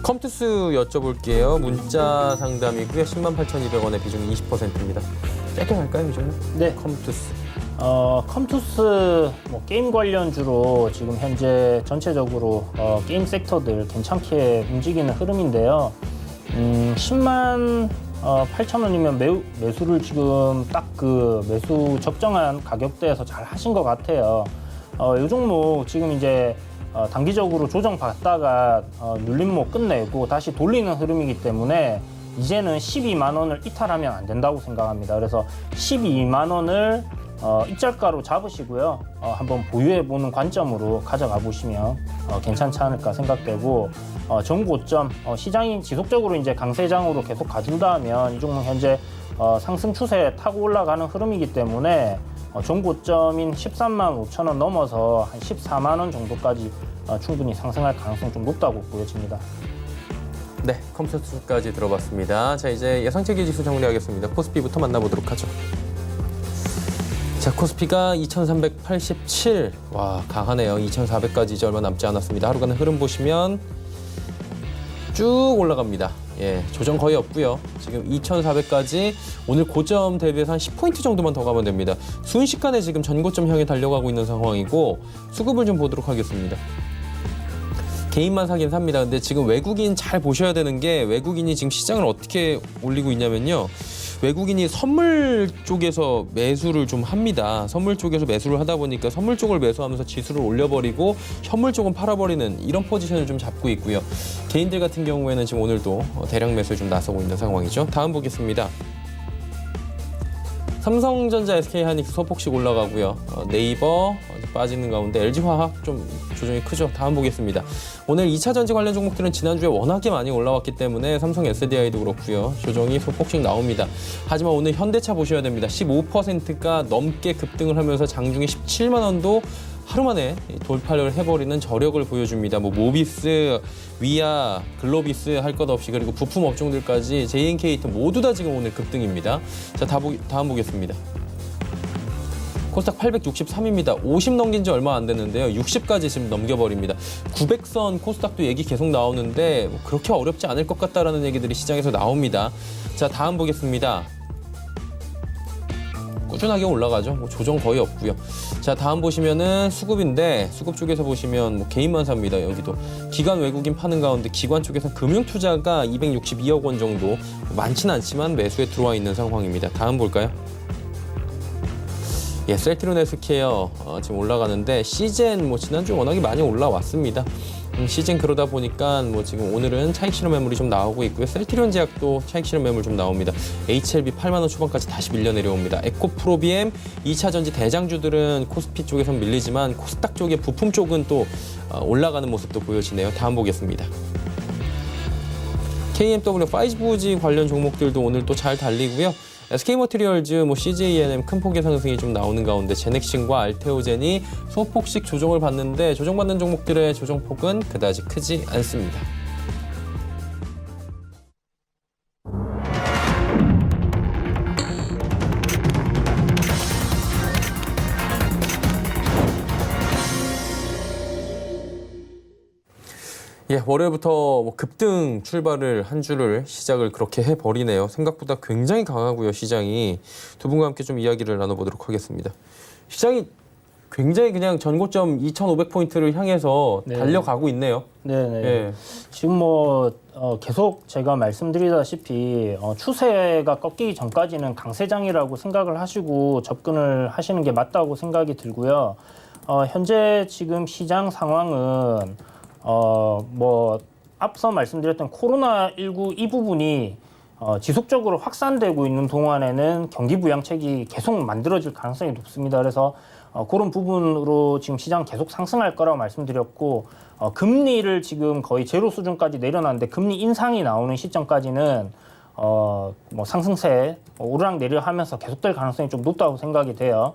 컴투스 여쭤볼게요. 문자 상담이고요. 108,200원의 비중이 20%입니다. 짧게 갈까요, 요즘은? 네. 컴투스. 컴투스 뭐 게임 관련주로 지금 현재 전체적으로 게임 섹터들 괜찮게 움직이는 흐름인데요. 10만 8,000원이면 매수를 지금 딱 그 매수 적정한 가격대에서 잘 하신 것 같아요. 이 종목 지금 이제 단기적으로 조정받다가 눌림목 끝내고 다시 돌리는 흐름이기 때문에 이제는 12만 원을 이탈하면 안 된다고 생각합니다. 그래서 12만 원을 입절가로 잡으시고요. 한번 보유해보는 관점으로 가져가 보시면 괜찮지 않을까 생각되고 전고점 시장이 지속적으로 이제 강세장으로 계속 가준다면 이 종목 현재 상승 추세 타고 올라가는 흐름이기 때문에 전고점인 13만 5천 원 넘어서 한 14만 원 정도까지 충분히 상승할 가능성이 좀 높다고 보여집니다. 네, 컴투스까지 들어봤습니다. 자, 이제 예상체계 지수 정리하겠습니다. 코스피부터 만나보도록 하죠. 자, 코스피가 2387. 와, 강하네요. 2400까지 이제 얼마 남지 않았습니다. 하루 가는 흐름 보시면 쭉 올라갑니다. 예, 조정 거의 없고요. 지금 2400까지 오늘 고점 대비해서 한 10포인트 정도만 더 가면 됩니다. 순식간에 지금 전고점 향해 달려가고 있는 상황이고 수급을 좀 보도록 하겠습니다. 개인만 사긴 삽니다. 근데 지금 외국인 잘 보셔야 되는 게 외국인이 지금 시장을 어떻게 올리고 있냐면요. 외국인이 선물 쪽에서 매수를 좀 합니다. 선물 쪽에서 매수를 하다 보니까 선물 쪽을 매수하면서 지수를 올려버리고 현물 쪽은 팔아버리는 이런 포지션을 좀 잡고 있고요. 개인들 같은 경우에는 지금 오늘도 대량 매수에 좀 나서고 있는 상황이죠. 다음 보겠습니다. 삼성전자, SK하이닉스 소폭씩 올라가고요. 네이버 빠지는 가운데 LG화학 좀 조정이 크죠. 다음 보겠습니다. 오늘 2차 전지 관련 종목들은 지난주에 워낙에 많이 올라왔기 때문에 삼성 SDI도 그렇고요. 조정이 소폭씩 나옵니다. 하지만 오늘 현대차 보셔야 됩니다. 15%가 넘게 급등을 하면서 장중에 17만 원도 하루 만에 돌파를 해버리는 저력을 보여줍니다. 뭐 모비스, 위아, 글로비스 할 것 없이 그리고 부품 업종들까지 JNKT 모두 다 지금 오늘 급등입니다. 자, 다음 보겠습니다. 코스닥 863입니다. 50 넘긴 지 얼마 안 됐는데요. 60까지 지금 넘겨버립니다. 900선 코스닥도 얘기 계속 나오는데 뭐 그렇게 어렵지 않을 것 같다라는 얘기들이 시장에서 나옵니다. 자, 다음 보겠습니다. 꾸준하게 올라가죠. 뭐 조정 거의 없고요. 자, 다음 보시면은 수급인데 수급 쪽에서 보시면 뭐 개인만 삽니다. 여기도 기관 외국인 파는 가운데 기관 쪽에서 금융 투자가 262억 원 정도 많지는 않지만 매수에 들어와 있는 상황입니다. 다음 볼까요? 예, 셀트리온 헬스케어 지금 올라가는데 시젠 뭐 지난주 워낙에 많이 올라왔습니다. 시즌 그러다 보니까 뭐 지금 오늘은 차익 실현 매물이 좀 나오고 있고요. 셀트리온 제약도 차익 실현 매물 좀 나옵니다. HLB 8만 원 초반까지 다시 밀려 내려옵니다. 에코프로비엠 2차 전지 대장주들은 코스피 쪽에선 밀리지만 코스닥 쪽의 부품 쪽은 또 올라가는 모습도 보여지네요. 다음 보겠습니다. KMW 5G 관련 종목들도 오늘 또 잘 달리고요. SK머티리얼즈, CJENM 큰 폭의 상승이 좀 나오는 가운데 제넥신과 알테오젠이 소폭씩 조정을 받는데 조정받는 종목들의 조정폭은 그다지 크지 않습니다. 예, 월요일부터 뭐 급등 출발을 한 주를 시작을 그렇게 해버리네요. 생각보다 굉장히 강하고요, 시장이. 두 분과 함께 좀 이야기를 나눠보도록 하겠습니다. 시장이 굉장히 그냥 전고점 2,500포인트를 향해서 네. 달려가고 있네요. 네네. 예. 지금 계속 제가 말씀드리다시피 추세가 꺾이기 전까지는 강세장이라고 생각을 하시고 접근을 하시는 게 맞다고 생각이 들고요. 현재 지금 시장 상황은 앞서 말씀드렸던 코로나19 이 부분이 지속적으로 확산되고 있는 동안에는 경기 부양책이 계속 만들어질 가능성이 높습니다. 그래서 그런 부분으로 지금 시장 계속 상승할 거라고 말씀드렸고 금리를 지금 거의 제로 수준까지 내려놨는데 금리 인상이 나오는 시점까지는 상승세 오르락내리락 하면서 계속될 가능성이 좀 높다고 생각이 돼요.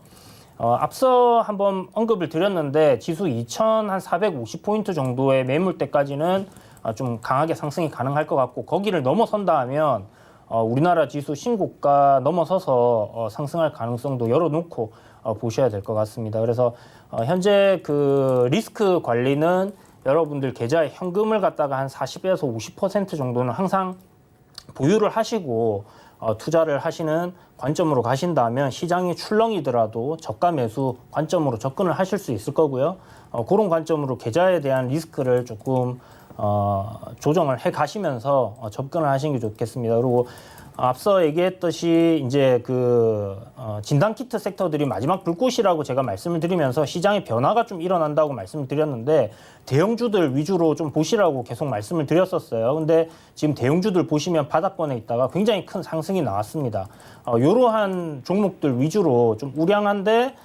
앞서 한번 언급을 드렸는데 지수 2,450포인트 정도의 매물대까지는 좀 강하게 상승이 가능할 것 같고 거기를 넘어선다 하면 우리나라 지수 신고가 넘어서서 상승할 가능성도 열어놓고 보셔야 될 것 같습니다. 그래서 현재 그 리스크 관리는 여러분들 계좌에 현금을 갖다가 한 40에서 50% 정도는 항상 보유를 하시고 투자를 하시는 관점으로 가신다면 시장이 출렁이더라도 저가 매수 관점으로 접근을 하실 수 있을 거고요. 그런 관점으로 계좌에 대한 리스크를 조금 조정을 해 가시면서 접근을 하시는 게 좋겠습니다. 그리고 앞서 얘기했듯이 이제 진단키트 섹터들이 마지막 불꽃이라고 제가 말씀을 드리면서 시장의 변화가 좀 일어난다고 말씀을 드렸는데 대형주들 위주로 좀 보시라고 계속 말씀을 드렸었어요. 근데 지금 대형주들 보시면 바닥권에 있다가 굉장히 큰 상승이 나왔습니다. 이러한 종목들 위주로 좀 우량한데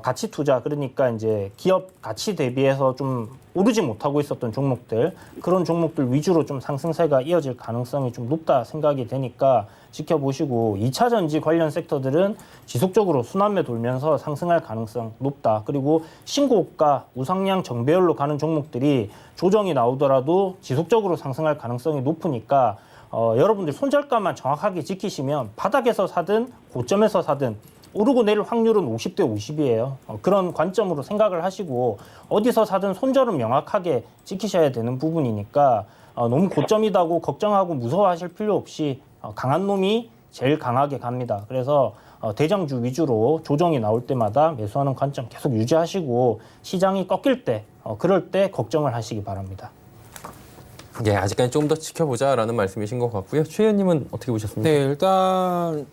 가치 투자, 그러니까 이제 기업 가치 대비해서 좀 오르지 못하고 있었던 종목들, 그런 종목들 위주로 좀 상승세가 이어질 가능성이 좀 높다 생각이 되니까 지켜보시고 2차 전지 관련 섹터들은 지속적으로 순환매 돌면서 상승할 가능성 높다. 그리고 신고가, 우상향 정배열로 가는 종목들이 조정이 나오더라도 지속적으로 상승할 가능성이 높으니까 여러분들 손절가만 정확하게 지키시면 바닥에서 사든 고점에서 사든 오르고 내릴 확률은 50대 50이에요. 그런 관점으로 생각을 하시고 어디서 사든 손절은 명확하게 지키셔야 되는 부분이니까 너무 고점이다고 걱정하고 무서워하실 필요 없이 강한 놈이 제일 강하게 갑니다. 그래서 대장주 위주로 조정이 나올 때마다 매수하는 관점 계속 유지하시고 시장이 꺾일 때 그럴 때 걱정을 하시기 바랍니다. 예, 아직까지 좀 더 지켜보자라는 말씀이신 것 같고요. 최 의원님은 어떻게 보셨습니까? 네, 일단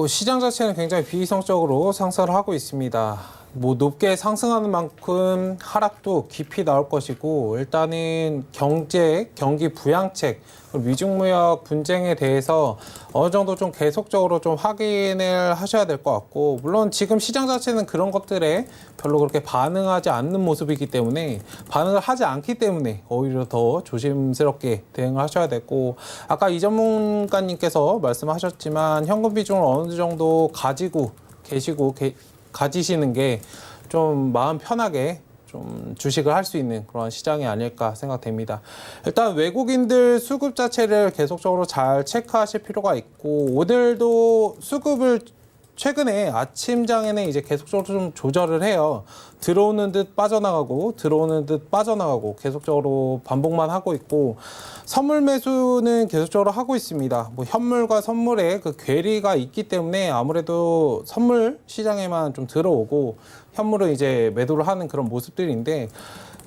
시장 자체는 굉장히 비이성적으로 상승을 하고 있습니다. 높게 상승하는 만큼 하락도 깊이 나올 것이고 일단은 경기 부양책, 미중무역 분쟁에 대해서 어느 정도 좀 계속적으로 좀 확인을 하셔야 될 것 같고 물론 지금 시장 자체는 그런 것들에 별로 그렇게 반응하지 않는 모습이기 때문에 반응을 하지 않기 때문에 오히려 더 조심스럽게 대응을 하셔야 되고 아까 이 전문가님께서 말씀하셨지만 현금 비중을 어느 정도 가지고 계시고 가지시는 게 좀 마음 편하게 좀 주식을 할 수 있는 그런 시장이 아닐까 생각됩니다. 일단 외국인들 수급 자체를 계속적으로 잘 체크하실 필요가 있고 오늘도 수급을 최근에 아침장에는 이제 계속적으로 좀 조절을 해요. 들어오는 듯 빠져나가고 들어오는 듯 빠져나가고 계속적으로 반복만 하고 있고 선물 매수는 계속적으로 하고 있습니다. 뭐 현물과 선물의 그 괴리가 있기 때문에 아무래도 선물 시장에만 좀 들어오고 현물은 이제 매도를 하는 그런 모습들인데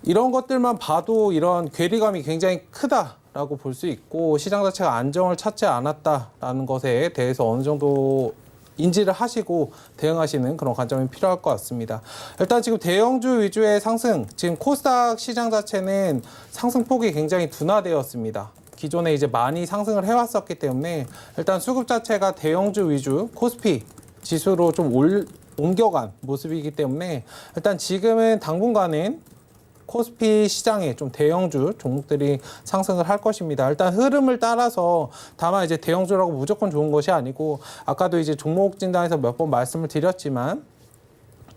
이런 것들만 봐도 이런 괴리감이 굉장히 크다라고 볼 수 있고 시장 자체가 안정을 찾지 않았다라는 것에 대해서 어느 정도 인지를 하시고 대응하시는 그런 관점이 필요할 것 같습니다. 일단 지금 대형주 위주의 상승, 지금 코스닥 시장 자체는 상승폭이 굉장히 둔화되었습니다. 기존에 이제 많이 상승을 해왔었기 때문에 일단 수급 자체가 대형주 위주 코스피 지수로 좀 옮겨간 모습이기 때문에 일단 지금은 당분간은 코스피 시장에 좀 대형주 종목들이 상승을 할 것입니다. 일단 흐름을 따라서 다만 이제 대형주라고 무조건 좋은 것이 아니고 아까도 이제 종목 진단에서 몇 번 말씀을 드렸지만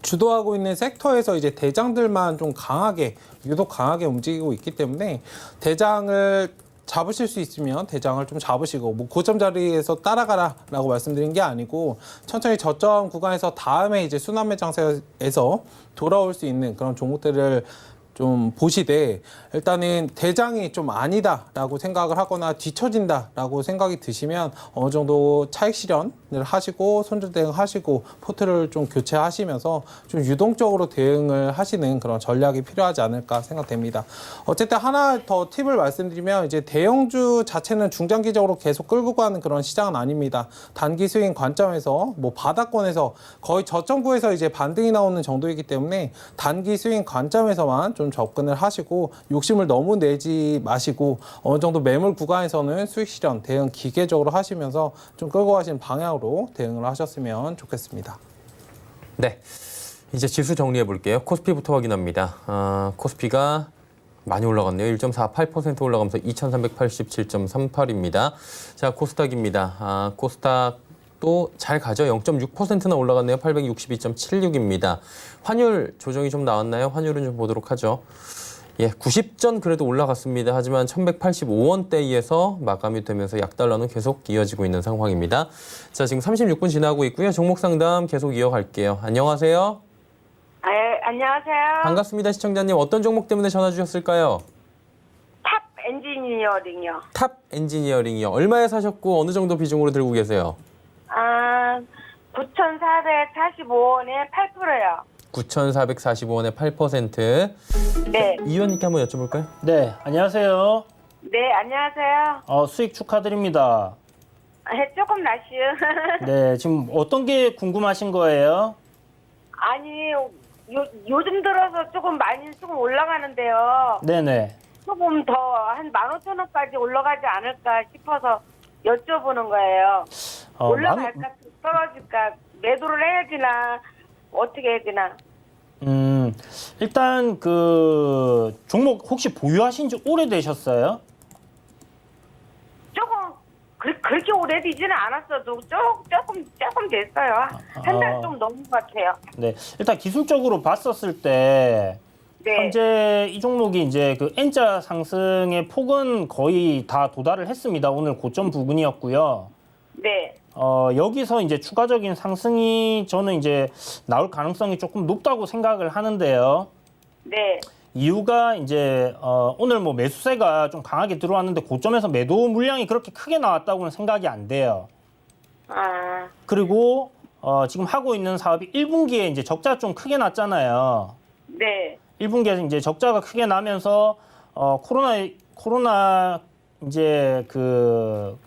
주도하고 있는 섹터에서 이제 대장들만 좀 강하게 유독 강하게 움직이고 있기 때문에 대장을 잡으실 수 있으면 대장을 좀 잡으시고 뭐 고점 자리에서 따라가라라고 말씀드린 게 아니고 천천히 저점 구간에서 다음에 이제 순환매 장세에서 돌아올 수 있는 그런 종목들을 좀 보시되 일단은 대장이 좀 아니다라고 생각을 하거나 뒤처진다라고 생각이 드시면 어느 정도 차익 실현을 하시고 손절 대응하시고 포트를 좀 교체하시면서 좀 유동적으로 대응을 하시는 그런 전략이 필요하지 않을까 생각됩니다. 어쨌든 하나 더 팁을 말씀드리면 이제 대형주 자체는 중장기적으로 계속 끌고 가는 그런 시장은 아닙니다. 단기 스윙 관점에서 뭐 바닥권에서 거의 저점구에서 이제 반등이 나오는 정도이기 때문에 단기 스윙 관점에서만 좀 접근을 하시고 욕심을 너무 내지 마시고 어느 정도 매물 구간에서는 수익 실현 대응 기계적으로 하시면서 좀 끌고 가시는 방향으로 대응을 하셨으면 좋겠습니다. 네, 이제 지수 정리해 볼게요. 코스피부터 확인합니다. 코스피가 많이 올라갔네요. 1.48% 올라가면서 2387.38입니다. 자, 코스닥입니다. 코스닥 또 잘 가죠. 0.6%나 올라갔네요. 862.76입니다. 환율 조정이 좀 나왔나요? 환율은 좀 보도록 하죠. 예, 90전 그래도 올라갔습니다. 하지만 1185원대에서 마감이 되면서 약달러는 계속 이어지고 있는 상황입니다. 자, 지금 36분 지나고 있고요. 종목 상담 계속 이어갈게요. 안녕하세요. 안녕하세요. 반갑습니다. 시청자님. 어떤 종목 때문에 전화 주셨을까요? 탑 엔지니어링요. 탑 엔지니어링이요. 얼마에 사셨고 어느 정도 비중으로 들고 계세요? 9,445원에 8%요. 9,445원에 8%. 네. 이 의원님께 한번 여쭤볼까요? 네, 안녕하세요. 네, 안녕하세요. 수익 축하드립니다. 조금 나시요. 네, 지금 어떤 게 궁금하신 거예요? 아니, 요즘 들어서 조금 올라가는데요. 네네. 조금 더 한 15,000원까지 올라가지 않을까 싶어서 여쭤보는 거예요. 올라갈까 떨어질까 매도를 해야 되나 어떻게 해야 되나. 일단 그 종목 혹시 보유하신 지 오래되셨어요? 조금 그렇게 오래되지는 않았어도 조금 됐어요. 한 달 좀 넘은 것 같아요. 네, 일단 기술적으로 봤었을 때 네. 현재 이 종목이 이제 그 N자 상승의 폭은 거의 다 도달을 했습니다. 오늘 고점 부근이었고요. 네. 여기서 이제 추가적인 상승이 저는 이제 나올 가능성이 조금 높다고 생각을 하는데요. 네. 이유가 이제 오늘 뭐 매수세가 좀 강하게 들어왔는데 고점에서 매도 물량이 그렇게 크게 나왔다고는 생각이 안 돼요. 그리고 지금 하고 있는 사업이 1분기에 이제 적자 좀 크게 났잖아요. 네. 1분기에 이제 적자가 크게 나면서 코로나 이제 그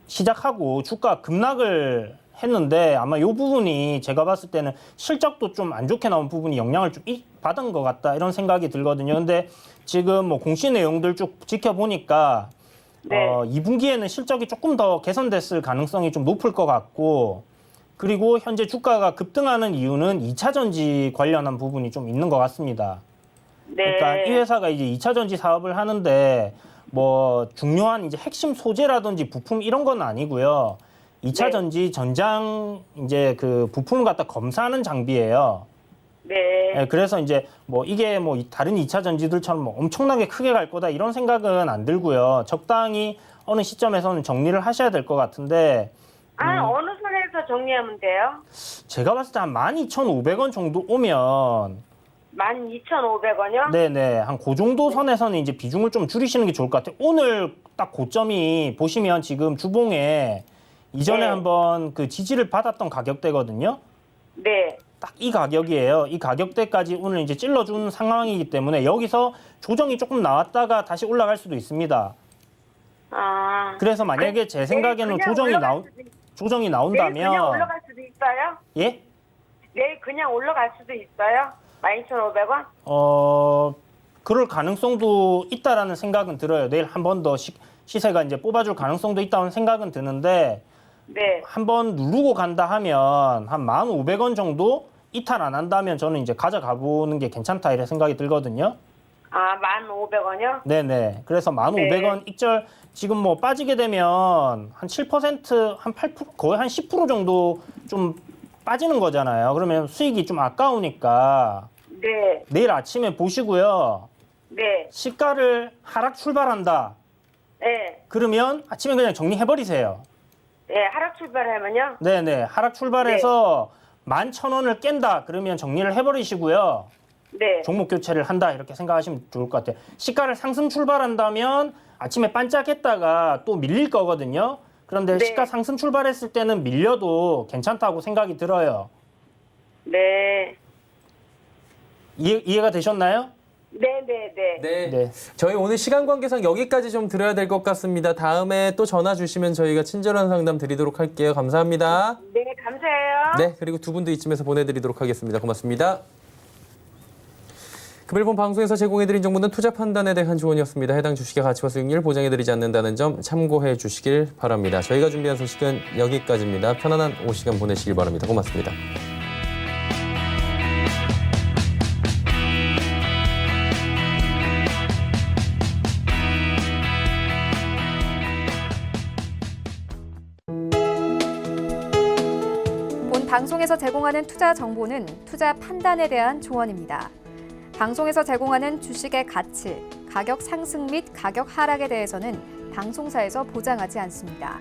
시작하고 주가 급락을 했는데 아마 이 부분이 제가 봤을 때는 실적도 좀 안 좋게 나온 부분이 영향을 좀 받은 것 같다 이런 생각이 들거든요. 근데 지금 뭐 공시 내용들 쭉 지켜보니까 네. 2분기에는 실적이 조금 더 개선됐을 가능성이 좀 높을 것 같고 그리고 현재 주가가 급등하는 이유는 2차 전지 관련한 부분이 좀 있는 것 같습니다. 네. 그러니까 이 회사가 이제 2차 전지 사업을 하는데 뭐 중요한 이제 핵심 소재라든지 부품 이런 건 아니고요. 2차 네. 전지 전장 이제 그 부품을 갖다 검사하는 장비예요. 네. 그래서 이제 뭐 이게 뭐 다른 2차 전지들처럼 뭐 엄청나게 크게 갈 거다 이런 생각은 안 들고요. 적당히 어느 시점에서는 정리를 하셔야 될 것 같은데 어느 선에서 정리하면 돼요? 제가 봤을 때 한 12,500원 정도 오면 12,500원이요? 네네 한 그 정도 선에서는 이제 비중을 좀 줄이시는 게 좋을 것 같아요. 오늘 딱 고점이 보시면 지금 주봉에 이전에 네. 한번 그 지지를 받았던 가격대거든요. 네. 딱 이 가격이에요. 이 가격대까지 오늘 이제 찔러준 상황이기 때문에 여기서 조정이 조금 나왔다가 다시 올라갈 수도 있습니다. 아. 그래서 만약에 제 생각에는 그냥 조정이 올라갈 수도 조정이 내일 그냥 나온다면 올라갈 수도 있어요? 예? 내일 그냥 올라갈 수도 있어요? 12,500원? 그럴 가능성도 있다라는 생각은 들어요. 내일 한 번 더 시세가 이제 뽑아줄 가능성도 있다는 생각은 드는데 네. 한 번 누르고 간다 하면 한 1,500원 정도 이탈 안 한다면 저는 이제 가져가 보는 게 괜찮다 이런 생각이 들거든요. 아, 1,500원이요? 네네. 그래서 1,500원 익절 지금 뭐 빠지게 되면 한 7%, 한 8%, 거의 한 10% 정도 좀 빠지는 거잖아요. 그러면 수익이 좀 아까우니까 네. 내일 아침에 보시고요. 네. 시가를 하락 출발한다. 네. 그러면 아침에 그냥 정리해버리세요. 네, 하락 출발하면요? 네네. 하락 출발해서 11,000원을 깬다. 그러면 정리를 해버리시고요. 네. 종목 교체를 한다. 이렇게 생각하시면 좋을 것 같아요. 시가를 상승 출발한다면 아침에 반짝했다가 또 밀릴 거거든요. 그런데 네. 시가 상승 출발했을 때는 밀려도 괜찮다고 생각이 들어요. 네. 이해가 되셨나요? 네네네. 네. 네. 저희 오늘 시간 관계상 여기까지 좀 드려야 될 것 같습니다. 다음에 또 전화 주시면 저희가 친절한 상담 드리도록 할게요. 감사합니다. 네, 감사해요. 네, 그리고 두 분도 이쯤에서 보내드리도록 하겠습니다. 고맙습니다. 금일본 방송에서 제공해드린 정보는 투자 판단에 대한 조언이었습니다. 해당 주식의 가치와 수익률 보장해드리지 않는다는 점 참고해 주시길 바랍니다. 저희가 준비한 소식은 여기까지입니다. 편안한 오후 시간 보내시길 바랍니다. 고맙습니다. 본 방송에서 제공하는 투자 정보는 투자 판단에 대한 조언입니다. 방송에서 제공하는 주식의 가치, 가격 상승 및 가격 하락에 대해서는 방송사에서 보장하지 않습니다.